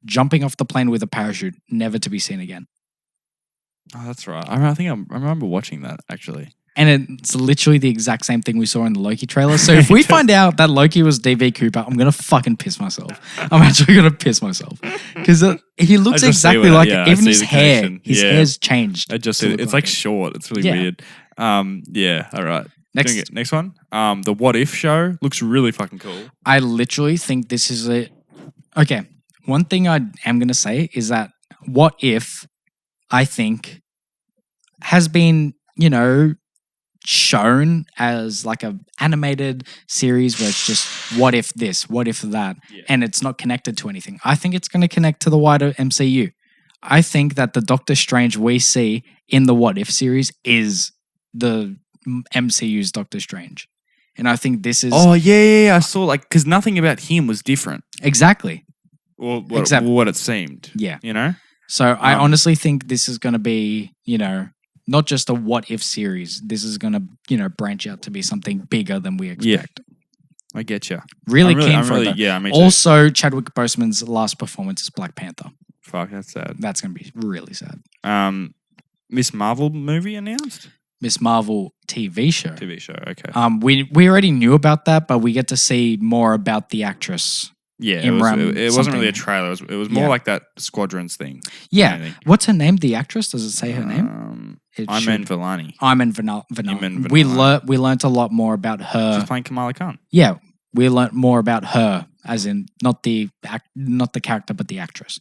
jumping off the plane with a parachute, never to be seen again. Oh, that's right. I remember watching that, actually. And it's literally the exact same thing we saw in the Loki trailer. So if we find out that Loki was DB Cooper, I'm going to fucking piss myself. I'm actually going to piss myself. Because he looks exactly like it. Even his hair. His hair's changed. It's like short. It's really weird. Yeah, all right. Next one. The What If show looks really fucking cool. I literally think this is a... Okay, one thing I am going to say is that What If, I think, has been, shown as like a animated series where it's just what if this, what if that, and it's not connected to anything. I think it's going to connect to the wider MCU. I think that the Doctor Strange we see in the What If series is the MCU's Doctor Strange. And I think this is Oh yeah. I saw because nothing about him was different. exactly. Or Except- what it seemed. Yeah. You know? So I honestly think this is going to be, not just a what if series. This is going to, branch out to be something bigger than we expect. I get you. Really keen for it. Yeah, me too. Also, Chadwick Boseman's last performance is Black Panther. Fuck, that's sad. That's going to be really sad. Miss Marvel movie announced? Miss Marvel TV show. TV show, okay. We already knew about that, but we get to see more about the actress. Yeah, it Imran wasn't something. really a trailer. It was more like that Squadrons thing. Yeah. What's her name? The actress? Does it say her name? Iman Vellani. Iman Iman Vellani. Vellani. We learnt a lot more about her. She's playing Kamala Khan. Yeah, we learnt more about her, as in not the character, but the actress,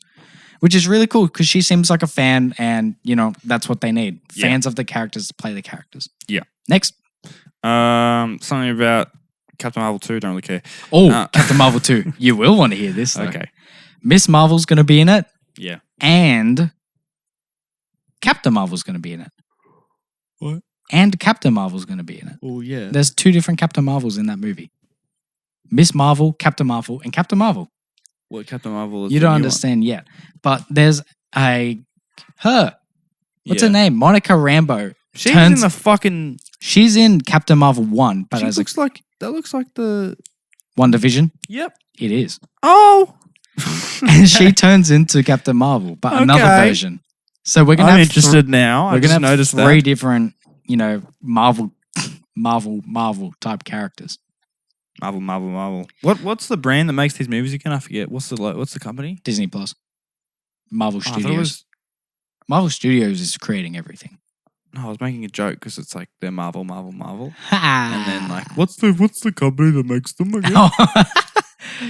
which is really cool because she seems like a fan, and that's what they need. Yeah. Fans of the characters to play the characters. Yeah. Next. Something about Captain Marvel 2. Don't really care. Oh, Captain Marvel 2. You will want to hear this. Though. Okay. Miss Marvel's going to be in it. Yeah. And Captain Marvel's going to be in it. What? And Captain Marvel's going to be in it. Oh yeah. There's 2 different Captain Marvels in that movie. Miss Marvel, Captain Marvel, and Captain Marvel. What Captain Marvel is You the don't new understand yet. But there's her. What's Yeah. her name? Monica Rambeau. She's in the fucking. She's in Captain Marvel 1, but as looks like the. One Division. Yep. It is. Oh. And she turns into Captain Marvel, but another Okay. version. So we're gonna I'm have interested now. I We're just gonna have noticed 3 that. different, Marvel type characters. Marvel. What's the brand that makes these movies again? I forget. What's the company? Disney Plus. Marvel Oh, I thought it Studios. was. Marvel Studios is creating everything. No, I was making a joke because it's like they're Marvel, and And then what's the company that makes them again?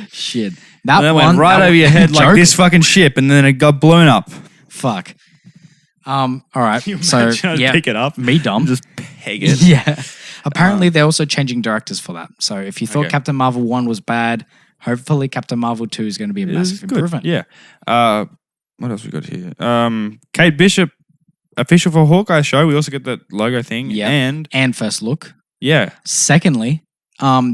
Shit. And that went right over your head like joke? this fucking ship, and then it got blown up. Fuck. All right. You So imagine I'd yeah, pick it up, me dumb. just peg it. Yeah. Apparently, they're also changing directors for that. So if you thought Okay. Captain Marvel 1 was bad, hopefully Captain Marvel 2 is going to be a It massive is good. improvement. Yeah. What else we got here? Kate Bishop, official for Hawkeye show. We also get that logo thing. Yep. And first look. yeah, Secondly,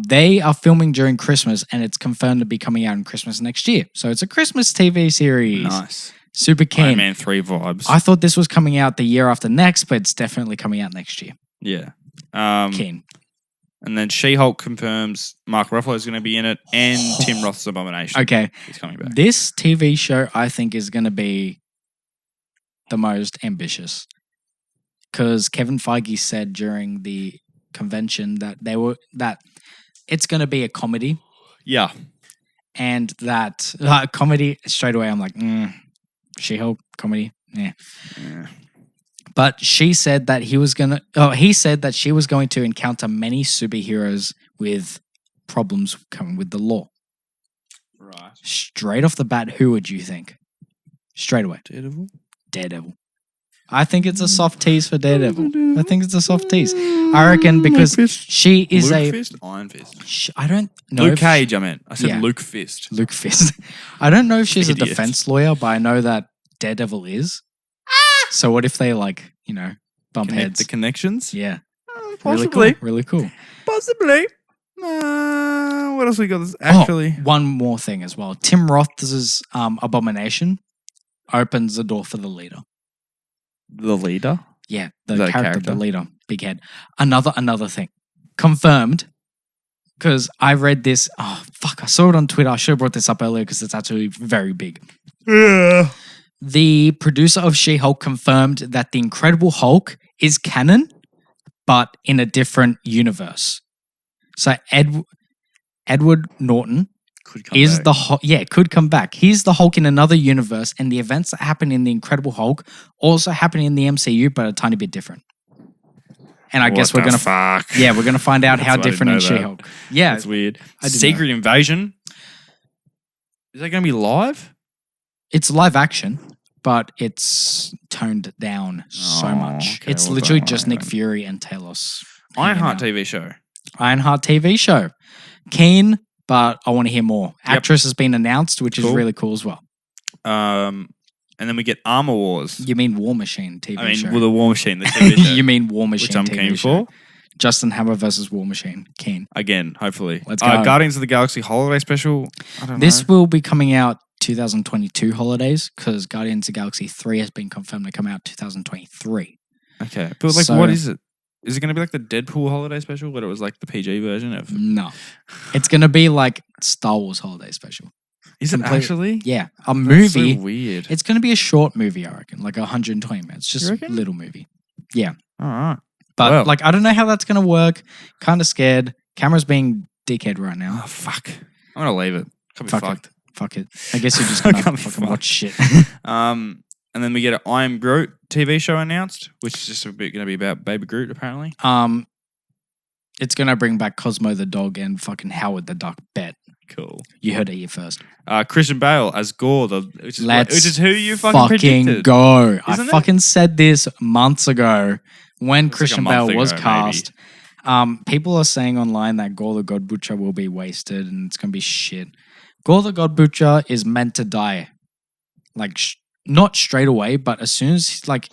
they are filming during Christmas, and it's confirmed to be coming out in Christmas next year. So it's a Christmas TV series. nice. Super Iron keen. Man 3 vibes. I thought this was coming out the year after next, but it's definitely coming out next year. yeah. Keen. And then She-Hulk confirms Mark Ruffalo is going to be in it, and Tim Roth's Abomination. Okay. He's coming back. This TV show, I think, is going to be the most ambitious. Because Kevin Feige said during the convention that it's going to be a comedy, Yeah. and that comedy straight away I'm like, She-Hulk comedy, yeah. But he said that she was going to encounter many superheroes with problems coming with the law. Right. Straight off the bat, who would you think? Straight away. Daredevil. I think it's a soft tease for Daredevil. I think it's a soft tease. I reckon because she is Luke Fist? Iron Fist. I don't know. Luke Cage, I meant. I said Yeah. Luke Fist. Luke Fist. I don't know if she's a Idiot. defense lawyer, but I know that Daredevil is. So what if they bump Connect heads? the connections? Yeah. Possibly. Really cool. Possibly. What else we got? Actually. One more thing as well. Tim Roth's Abomination opens the door for the leader. The leader? Yeah, Is the that a character, the character? leader, big head. Another thing. Confirmed. Because I read this. Oh, fuck. I saw it on Twitter. I should have brought this up earlier because it's actually very big. Yeah. The producer of She-Hulk confirmed that the Incredible Hulk is canon, but in a different universe. So Edward Norton Could come is back. the Hulk. Yeah, could come back. He's the Hulk in another universe, and the events that happen in the Incredible Hulk also happen in the MCU, but a tiny bit different. And I guess we're gonna fuck. we're gonna find out how That's why I different in didn't know that. She-Hulk. Yeah, That's weird. I didn't Secret Invasion. Is that going to be live? it's live action, but it's toned down so Oh, much. okay, It's well, literally don't just worry Nick then. Fury and Talos. Ironheart TV show. Ironheart TV show. Keen, but I want to hear more. Yep. Actress has been announced, which is Cool. really cool as well. And then we get Armor Wars. You mean War Machine TV show? well, the War Machine, the TV show. You mean War Machine which I'm TV keen show. for. Justin Hammer versus War Machine. Keen. Again, hopefully. Let's go. Guardians of the Galaxy holiday special. I don't know. This will be coming out 2022 holidays because Guardians of the Galaxy 3 has been confirmed to come out 2023. Okay. But like, So- what is it? Is it going to be like the Deadpool holiday special, but it was like the PG version of? No. It's going to be like Star Wars holiday special. Is it Complete- actually? Yeah. A That's movie. so weird. It's going to be a short movie, I reckon. Like 120 minutes. Just You a reckon? little movie. All right. But Well. like, I don't know how that's going to work. Kind of scared. Camera's being dickhead right now. Oh fuck! I'm gonna leave it. Can't be Fuck it. fucked. Fuck it. I guess you're just I going to can't be fucking fucked. watch shit. And then we get an I Am Groot TV show announced, which is just a bit going to be about Baby Groot, apparently. It's going to bring back Cosmo the dog and fucking Howard the duck. Bet. Cool. You heard it here first. Christian Bale as Gore, which is who you fucking fucking predicted. go. I Isn't it? fucking said this months ago when It's like a Christian month Bale was ago, cast. People are saying online that Gore the God Butcher will be wasted and it's going to be shit. Gore the God Butcher is meant to die. Like, not straight away, but as soon as, like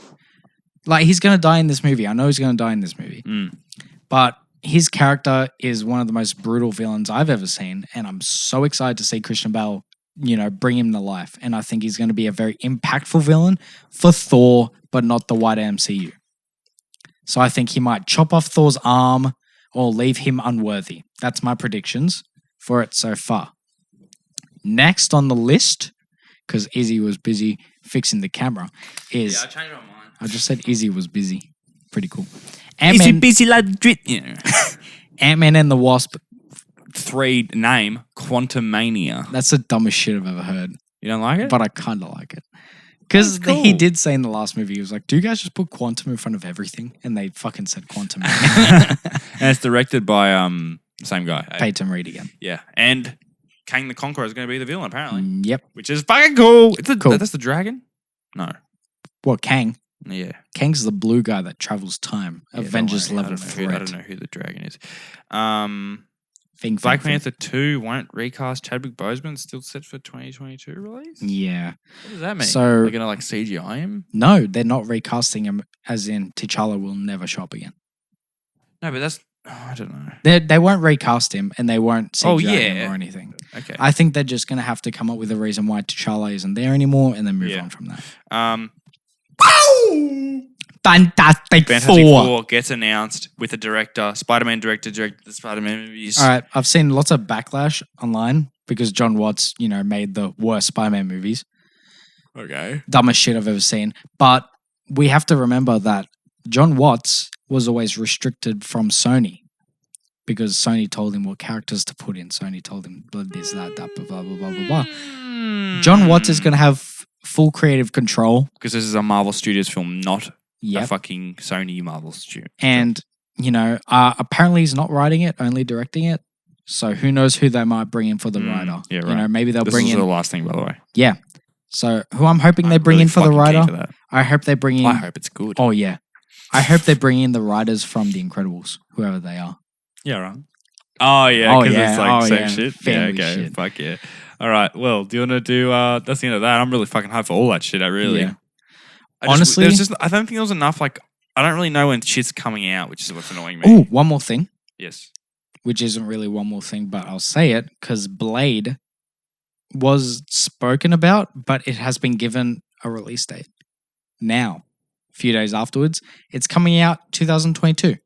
he's going to die in this movie. I know he's going to die in this movie. But his character is one of the most brutal villains I've ever seen. And I'm so excited to see Christian Bale, bring him to life. And I think he's going to be a very impactful villain for Thor, but not the wider MCU. So I think he might chop off Thor's arm or leave him unworthy. That's my predictions for it so far. Next on the list, because Izzy was busy fixing the camera, is... I changed my mind. I just said Izzy was busy. Pretty cool. Is he Ant-Man, busy like drip? Yeah. Ant-Man and the Wasp. 3 name Quantumania. That's the dumbest shit I've ever heard. You don't like it? But I kind of like it. Because That's he cool. did say in the last movie, he was like, do you guys just put quantum in front of everything? And they fucking said quantum. And it's directed by the same guy. eh? Peyton Reed again. Yeah. And Kang the Conqueror is going to be the villain, apparently. Yep. Which is fucking cool. Cool. That's the dragon? No. What, Kang? Yeah. Kang's the blue guy that travels time. Yeah, don't Avengers worry. level I threat. don't know who the dragon is. Thing, Black thing. Panther 2 won't recast Chadwick Boseman, still set for 2022 release? Yeah. What does that mean? So- They're going to like CGI him? No, they're not recasting him as in T'Challa will never show up again. No, but that's... I don't know. They won't recast him and they won't CGI him yeah. or anything. Okay. I think they're just going to have to come up with a reason why T'Challa isn't there anymore and then move Yeah. on from that. Fantastic Fantastic Four. 4 gets announced with a director. Spider-Man director directed the Spider-Man movies. All right, I've seen lots of backlash online because John Watts, made the worst Spider-Man movies. Okay. Dumbest shit I've ever seen. But we have to remember that John Watts was always restricted from Sony because Sony told him what characters to put in. Sony told him blah, this, that, blah, blah, blah, blah, blah, blah. John Watts is going to have full creative control. Because this is a Marvel Studios film, not a Yep. fucking Sony Marvel studio. And, apparently he's not writing it, only directing it. So who knows who they might bring in for the writer. yeah, right. Maybe they'll This bring is in... the last thing, by the way. Yeah. So who I'm hoping they I'm bring really in for the fucking keen writer. for that. I hope they bring in... I hope it's good. Oh, yeah. I hope they bring in the writers from The Incredibles, whoever they are. Yeah, right. Oh, yeah, Oh, because yeah. it's like Oh, same yeah. shit. Family yeah, okay. shit. Fuck yeah. All right. Well, do you want to do... that's the end of that. I'm really fucking hyped for all that shit. I really... Yeah. Honestly... Honestly- I don't think there was enough, like... I don't really know when shit's coming out, which is what's annoying me. Oh, one more thing, Yes. which isn't really one more thing, but I'll say it because Blade was spoken about, but it has been given a release date. Now, a few days afterwards, it's coming out 2022.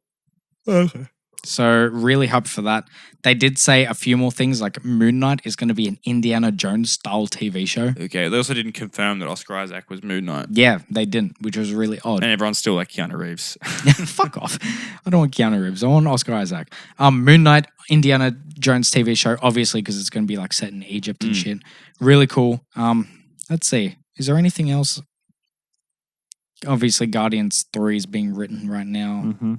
Okay. So really hyped for that. They did say a few more things, like Moon Knight is going to be an Indiana Jones style TV show. Okay. They also didn't confirm that Oscar Isaac was Moon Knight. Yeah, they didn't, which was really odd. And everyone's still like Keanu Reeves. Fuck off. I don't want Keanu Reeves. I want Oscar Isaac. Moon Knight, Indiana Jones TV show, obviously, because it's going to be like set in Egypt and shit. Really cool. Let's see. Is there anything else? Obviously, Guardians 3 is being written right now. Mm-hmm.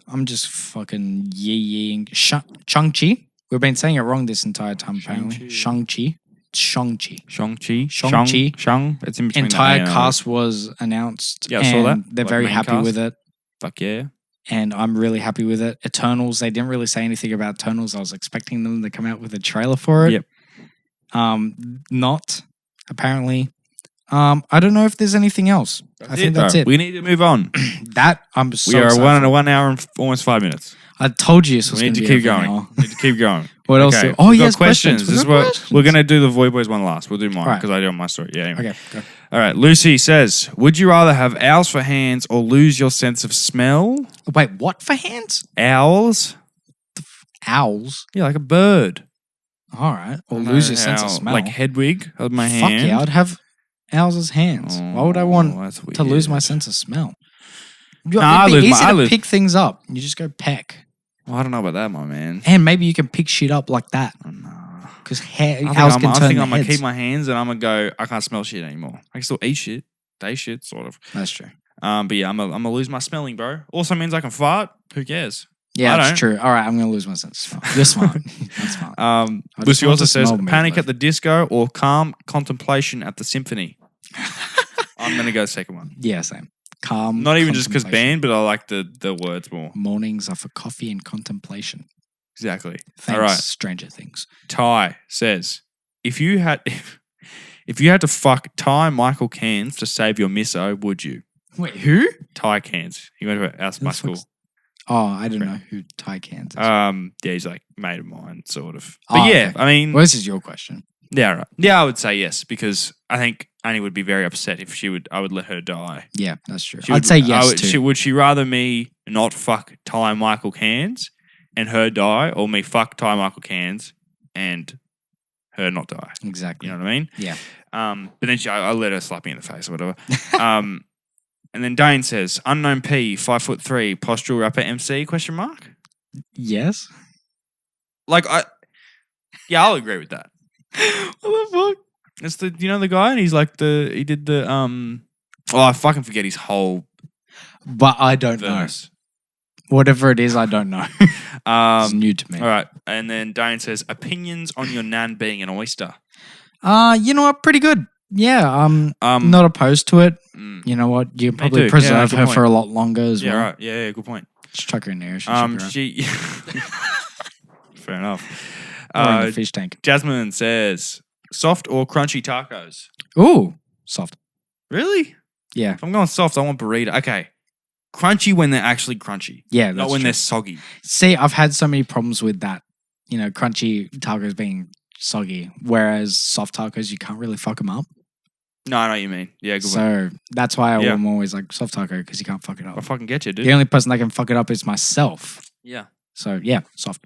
I'm just fucking yee-yeeing. Shang-Chi. We've been saying it wrong this entire time, apparently. Shang-Chi. Shang-Chi. Shang-Chi. Shang-Chi. Shang. It's in between Entire the A and cast was announced. Yeah, I saw that. and They're Like very main happy cast. with it. Fuck yeah. And I'm really happy with it. Eternals, they didn't really say anything about Eternals. I was expecting them to come out with a trailer for it. Yep. Not, apparently. I don't know if there's anything else. I think that's it. We need to move on. That I'm so We are excited for. 1 hour and almost 5 minutes. I told you this was We going need to to be keep over an going. hour. We need to keep going. What else? Okay. Oh, We've yes, got questions. This is what we're going to do. The Void Boys one last. We'll do mine Right. because I do my story. Yeah. Anyway. Okay, go. All right. Lucy says, "Would you rather have owls for hands or lose your sense of smell?" Wait, what for hands? Owls. Owls. Yeah, like a bird. All right. Or lose your sense of smell. Like Hedwig of my Fuck hand. yeah, I'd have owls as hands. Why would I want that's to lose my weird. sense of smell? I It'd be lose my- easy I to lose- pick things up. You just go peck. Well, I don't know about that, my man. And maybe you can pick shit up like that. Oh, no. Because I owls can turn think their I'm gonna heads. keep my hands and I'm gonna go. I can't smell shit anymore. I can still eat shit, taste shit, sort of. That's true. But yeah, I'm gonna lose my smelling, bro. Also means I can fart. Who cares? Yeah, I that's don't. true. All right, I'm going to lose my sense of smell. You're smart. That's smart. I just Lucy want also to says smell me, panic but- at the disco or calm contemplation at the symphony. I'm gonna go second one. Yeah, same. Calm. Not even just because contemplation. band, but I like the words more. Mornings are for coffee and contemplation. Exactly. Thanks, All right. Stranger Things. Ty says, if you had to fuck Ty Michael Cairns to save your misso, would you? Wait, who? Ty Cairns. He went to my the school. fuck's- Oh, I don't know who Ty Cairns is. Yeah, he's like mate of mine, sort of. Oh, But yeah, okay. I mean, Well, this is your question. yeah, right. Yeah, I would say yes because I think Annie would be very upset if I would let her die. Yeah, that's true. She I'd would- say yes too. Would she rather me not fuck Ty Michael Cairns and her die, or me fuck Ty Michael Cairns and her not die? Exactly. You know what I mean? Yeah. But then I let her slap me in the face or whatever. And then Dane says, unknown P, 5'3", postural rapper MC ? Yes. Like I'll agree with that. What the fuck? It's the the guy, and he's like he did the I fucking forget his whole But I don't verse. know. Whatever it is, I don't know. It's new to me. All right, and then Dane says, opinions on your nan being an oyster. You know what? Pretty good. Yeah. Not opposed to it. Mm. You know what? You can Me probably too. Yeah, preserve good her point. for a lot longer as Yeah, well. right. Yeah, good point. Just chuck her in there. She'll chuck her She. Fair enough. or in the fish tank. Jasmine says, soft or crunchy tacos? Ooh, soft. Really? Yeah. If I'm going soft, I want burrito. Okay. Crunchy when they're actually crunchy. Yeah, Not that's when true. they're soggy. See, I've had so many problems with that. You know, crunchy tacos being soggy, whereas soft tacos, you can't really fuck them up. No, I know what you mean. Yeah, good one. So that's why Yeah. I'm always like soft taco because you can't fuck it I up. fucking get you, dude. The only person that can fuck it up is myself. Yeah. So yeah, soft.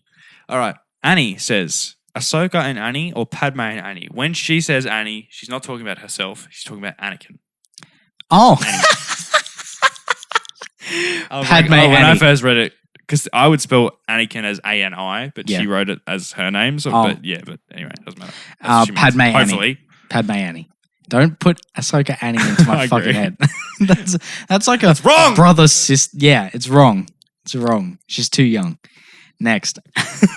All right. Annie says, Ahsoka and Annie or Padme and Annie? When she says Annie, she's not talking about herself. She's talking about Anakin. Oh, Padme When I Annie. first read it, because I would spell Anakin as A-N-I, but Yeah. she wrote it as her name. So, Oh. but anyway, it doesn't matter. That's what she means. Padme Annie. Hopefully. Padme Annie. Don't put Ahsoka Annie into my I fucking agree. head. that's like a wrong! brother sister. Yeah, it's wrong. It's wrong. She's too young. Next.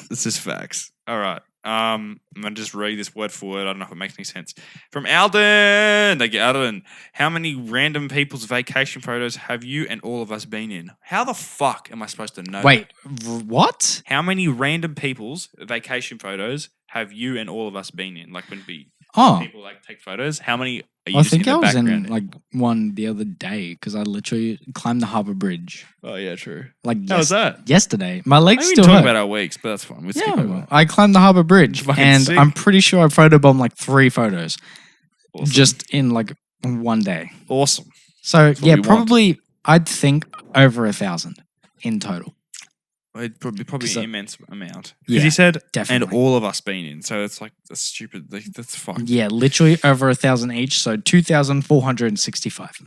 This is facts. All right. I'm going to just read this word for word. I don't know if it makes any sense. From Alden. Thank you, Alden. How many random people's vacation photos have you and all of us been in? How the fuck am I supposed to know Wait, that? what? How many random people's vacation photos have you and all of us been in? Like when Oh, people like take photos, how many are you I just think in I the was background? in like one the other day because I literally climbed the Harbour Bridge. Oh, yeah, true. Like How was that? yesterday. My I legs didn't still talk hurt. about our weeks, but that's fine. We'll skip Yeah, over. I climbed the Harbour Bridge Fucking and sick. I'm pretty sure I photobombed like 3 photos Awesome. just in like one day. Awesome. So what yeah, we want. probably I'd think over 1,000 in total. It'd probably Because, an immense amount. yeah, Because he said, definitely. and all of us been in. So it's like, that's stupid. That's fucked. Yeah, literally over 1,000 each. So 2,465.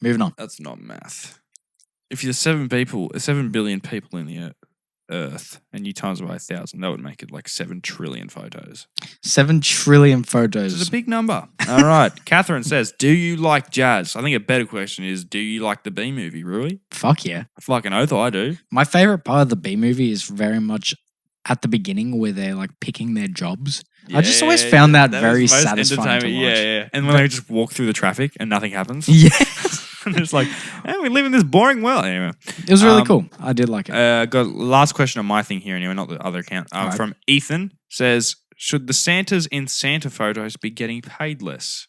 Moving on. That's not math. If you're 7 billion people in the Earth, and you times it by 1,000, that would make it like 7 trillion photos. 7 trillion Which photos. is a big number. All right. Catherine says, do you like jazz? I think a better question is, do you like the B movie, Rui? Fuck yeah. Fucking oath, I do. My favorite part of the B movie is very much at the beginning where they're like picking their jobs. I just always found that very was most satisfying to watch. entertainment. Yeah. And when they just walk through the traffic and nothing happens. Yeah. And it's like, hey, we live in this boring world. Anyway. It was really cool. I did like it. Got last question on my thing here anyway, not the other account. Alright. From Ethan says, should the Santas in Santa photos be getting paid less?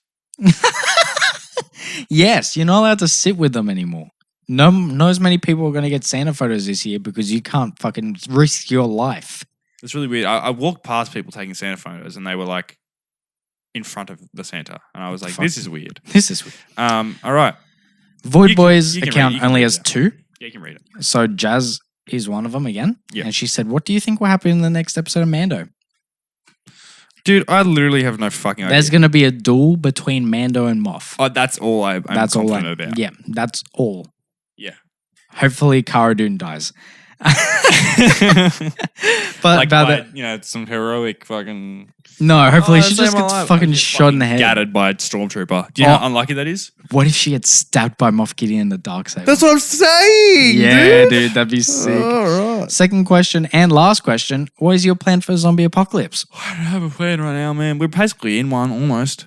Yes, you're not allowed to sit with them anymore. No, not as many people are going to get Santa photos this year because you can't fucking risk your life. It's really weird. I walked past people taking Santa photos and they were like in front of the Santa. And I was like, this is weird. This is weird. All right. Void You Boy's can account read it. only has 2. Yeah, you can read it. So Jazz is one of them again. Yeah. And she said, what do you think will happen in the next episode of Mando? Dude, I literally have no fucking idea. There's going to be a duel between Mando and Moff. Oh, that's all I'm confident about. Yeah, that's all. Yeah. Hopefully Cara Dune dies. But Like about by, that, some heroic fucking no, hopefully Oh, she saved just my gets life. fucking I get shot in the fucking head. Gatted by a stormtrooper. Do you know Oh. how unlucky that is? What if she gets stabbed by Moff Gideon in the Darksaber? That's what I'm saying, yeah, dude, that'd be sick. All right. Second question and last question. What is your plan for zombie apocalypse? I don't have a plan right now, man. We're basically in one almost.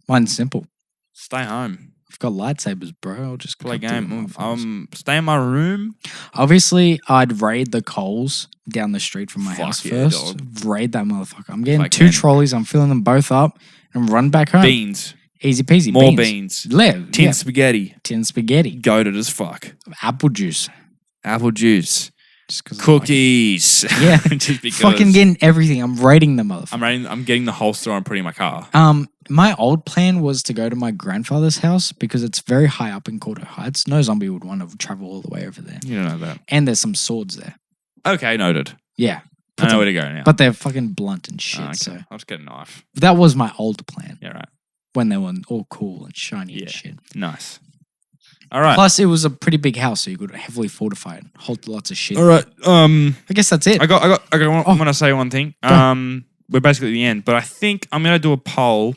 Mine's simple. Stay home. I've got lightsabers, bro. I'll just Play cut through game. motherfuckers. Stay in my room. Obviously, I'd raid the Coles down the street from my Fuck house yeah, first. dog. Raid that motherfucker. I'm getting Fuck 2 man. trolleys. I'm filling them both up and run back home. Beans. Easy peasy. More beans. Live. Tin Yeah. spaghetti. Tin spaghetti. Goated as fuck. Apple juice. Apple juice. Just 'cause I like it. Cookies. Yeah. Just because. Fucking getting everything. I'm raiding the motherfucker. I'm getting the holster I'm putting in my car. My old plan was to go to my grandfather's house because it's very high up in Calder Heights. No zombie would want to travel all the way over there. You don't know that. And there's some swords there. Okay, noted. Yeah. I know where to go now. But they're fucking blunt and shit. Oh, okay. So I'll just get a knife. that was my old plan Yeah, right. when they were all cool and shiny Yeah. and shit. Nice. All right. Plus, it was a pretty big house, so you could heavily fortify it, hold lots of shit. All right. I guess that's it. I want to say one thing. We're basically at the end, but I think I'm gonna do a poll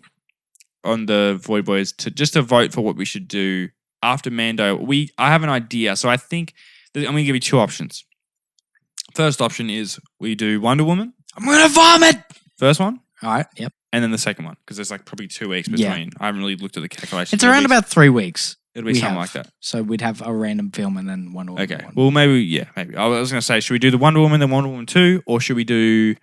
on the Void Boys to vote for what we should do after Mando. I have an idea, so I think I'm gonna give you 2 options. First option is we do Wonder Woman, I'm gonna vomit. first one, All right. Yep. and then the second one because there's like probably 2 weeks Yeah. between. I haven't really looked at the calculations. It's around about 3 weeks. It'll be we something have. like that. So we'd have a random film and then Wonder Woman. Okay. one. Well, maybe. I was gonna say, should we do the Wonder Woman, then Wonder Woman 2, or should we do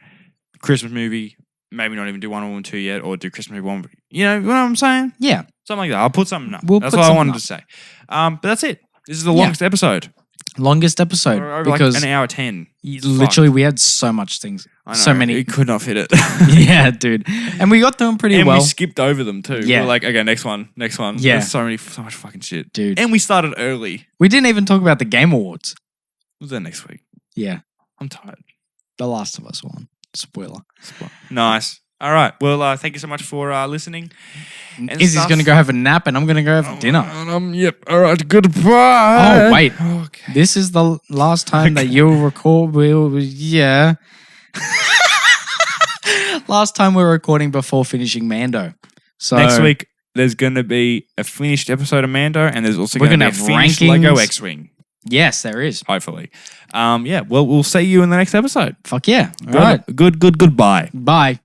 Christmas movie? Maybe not even do Wonder Woman 2 yet, or do Christmas movie 1. You know what I'm saying? Yeah. Something like that. I'll put something up. We'll That's put what I something wanted up. to say. But that's it. This is the Yeah. longest episode. Longest episode Over because like an hour 10. literally we had so much things. I know, So many. We could not fit it. Yeah, dude. And we got them pretty and well. we skipped over them too. Yeah. We're like, okay, next one. Yeah. There's so much fucking shit. Dude. And we started early. We didn't even talk about the Game Awards. We'll do that next week. Yeah. I'm tired. The Last of Us one. Spoiler. Nice. All right. Well, thank you so much for listening. And Izzy's stuff. going to go have a nap and I'm going to go have dinner. Yep. All right. Goodbye. Oh, wait. Okay. This is the last time that you'll record. Yeah. Last time we're recording before finishing Mando. So Next week, there's going to be a finished episode of Mando, and there's also We're going to gonna be a have finished rankings. Lego X-Wing, Yes, there is. hopefully. Yeah, well, we'll see you in the next episode. Fuck yeah. All right. Goodbye. Bye.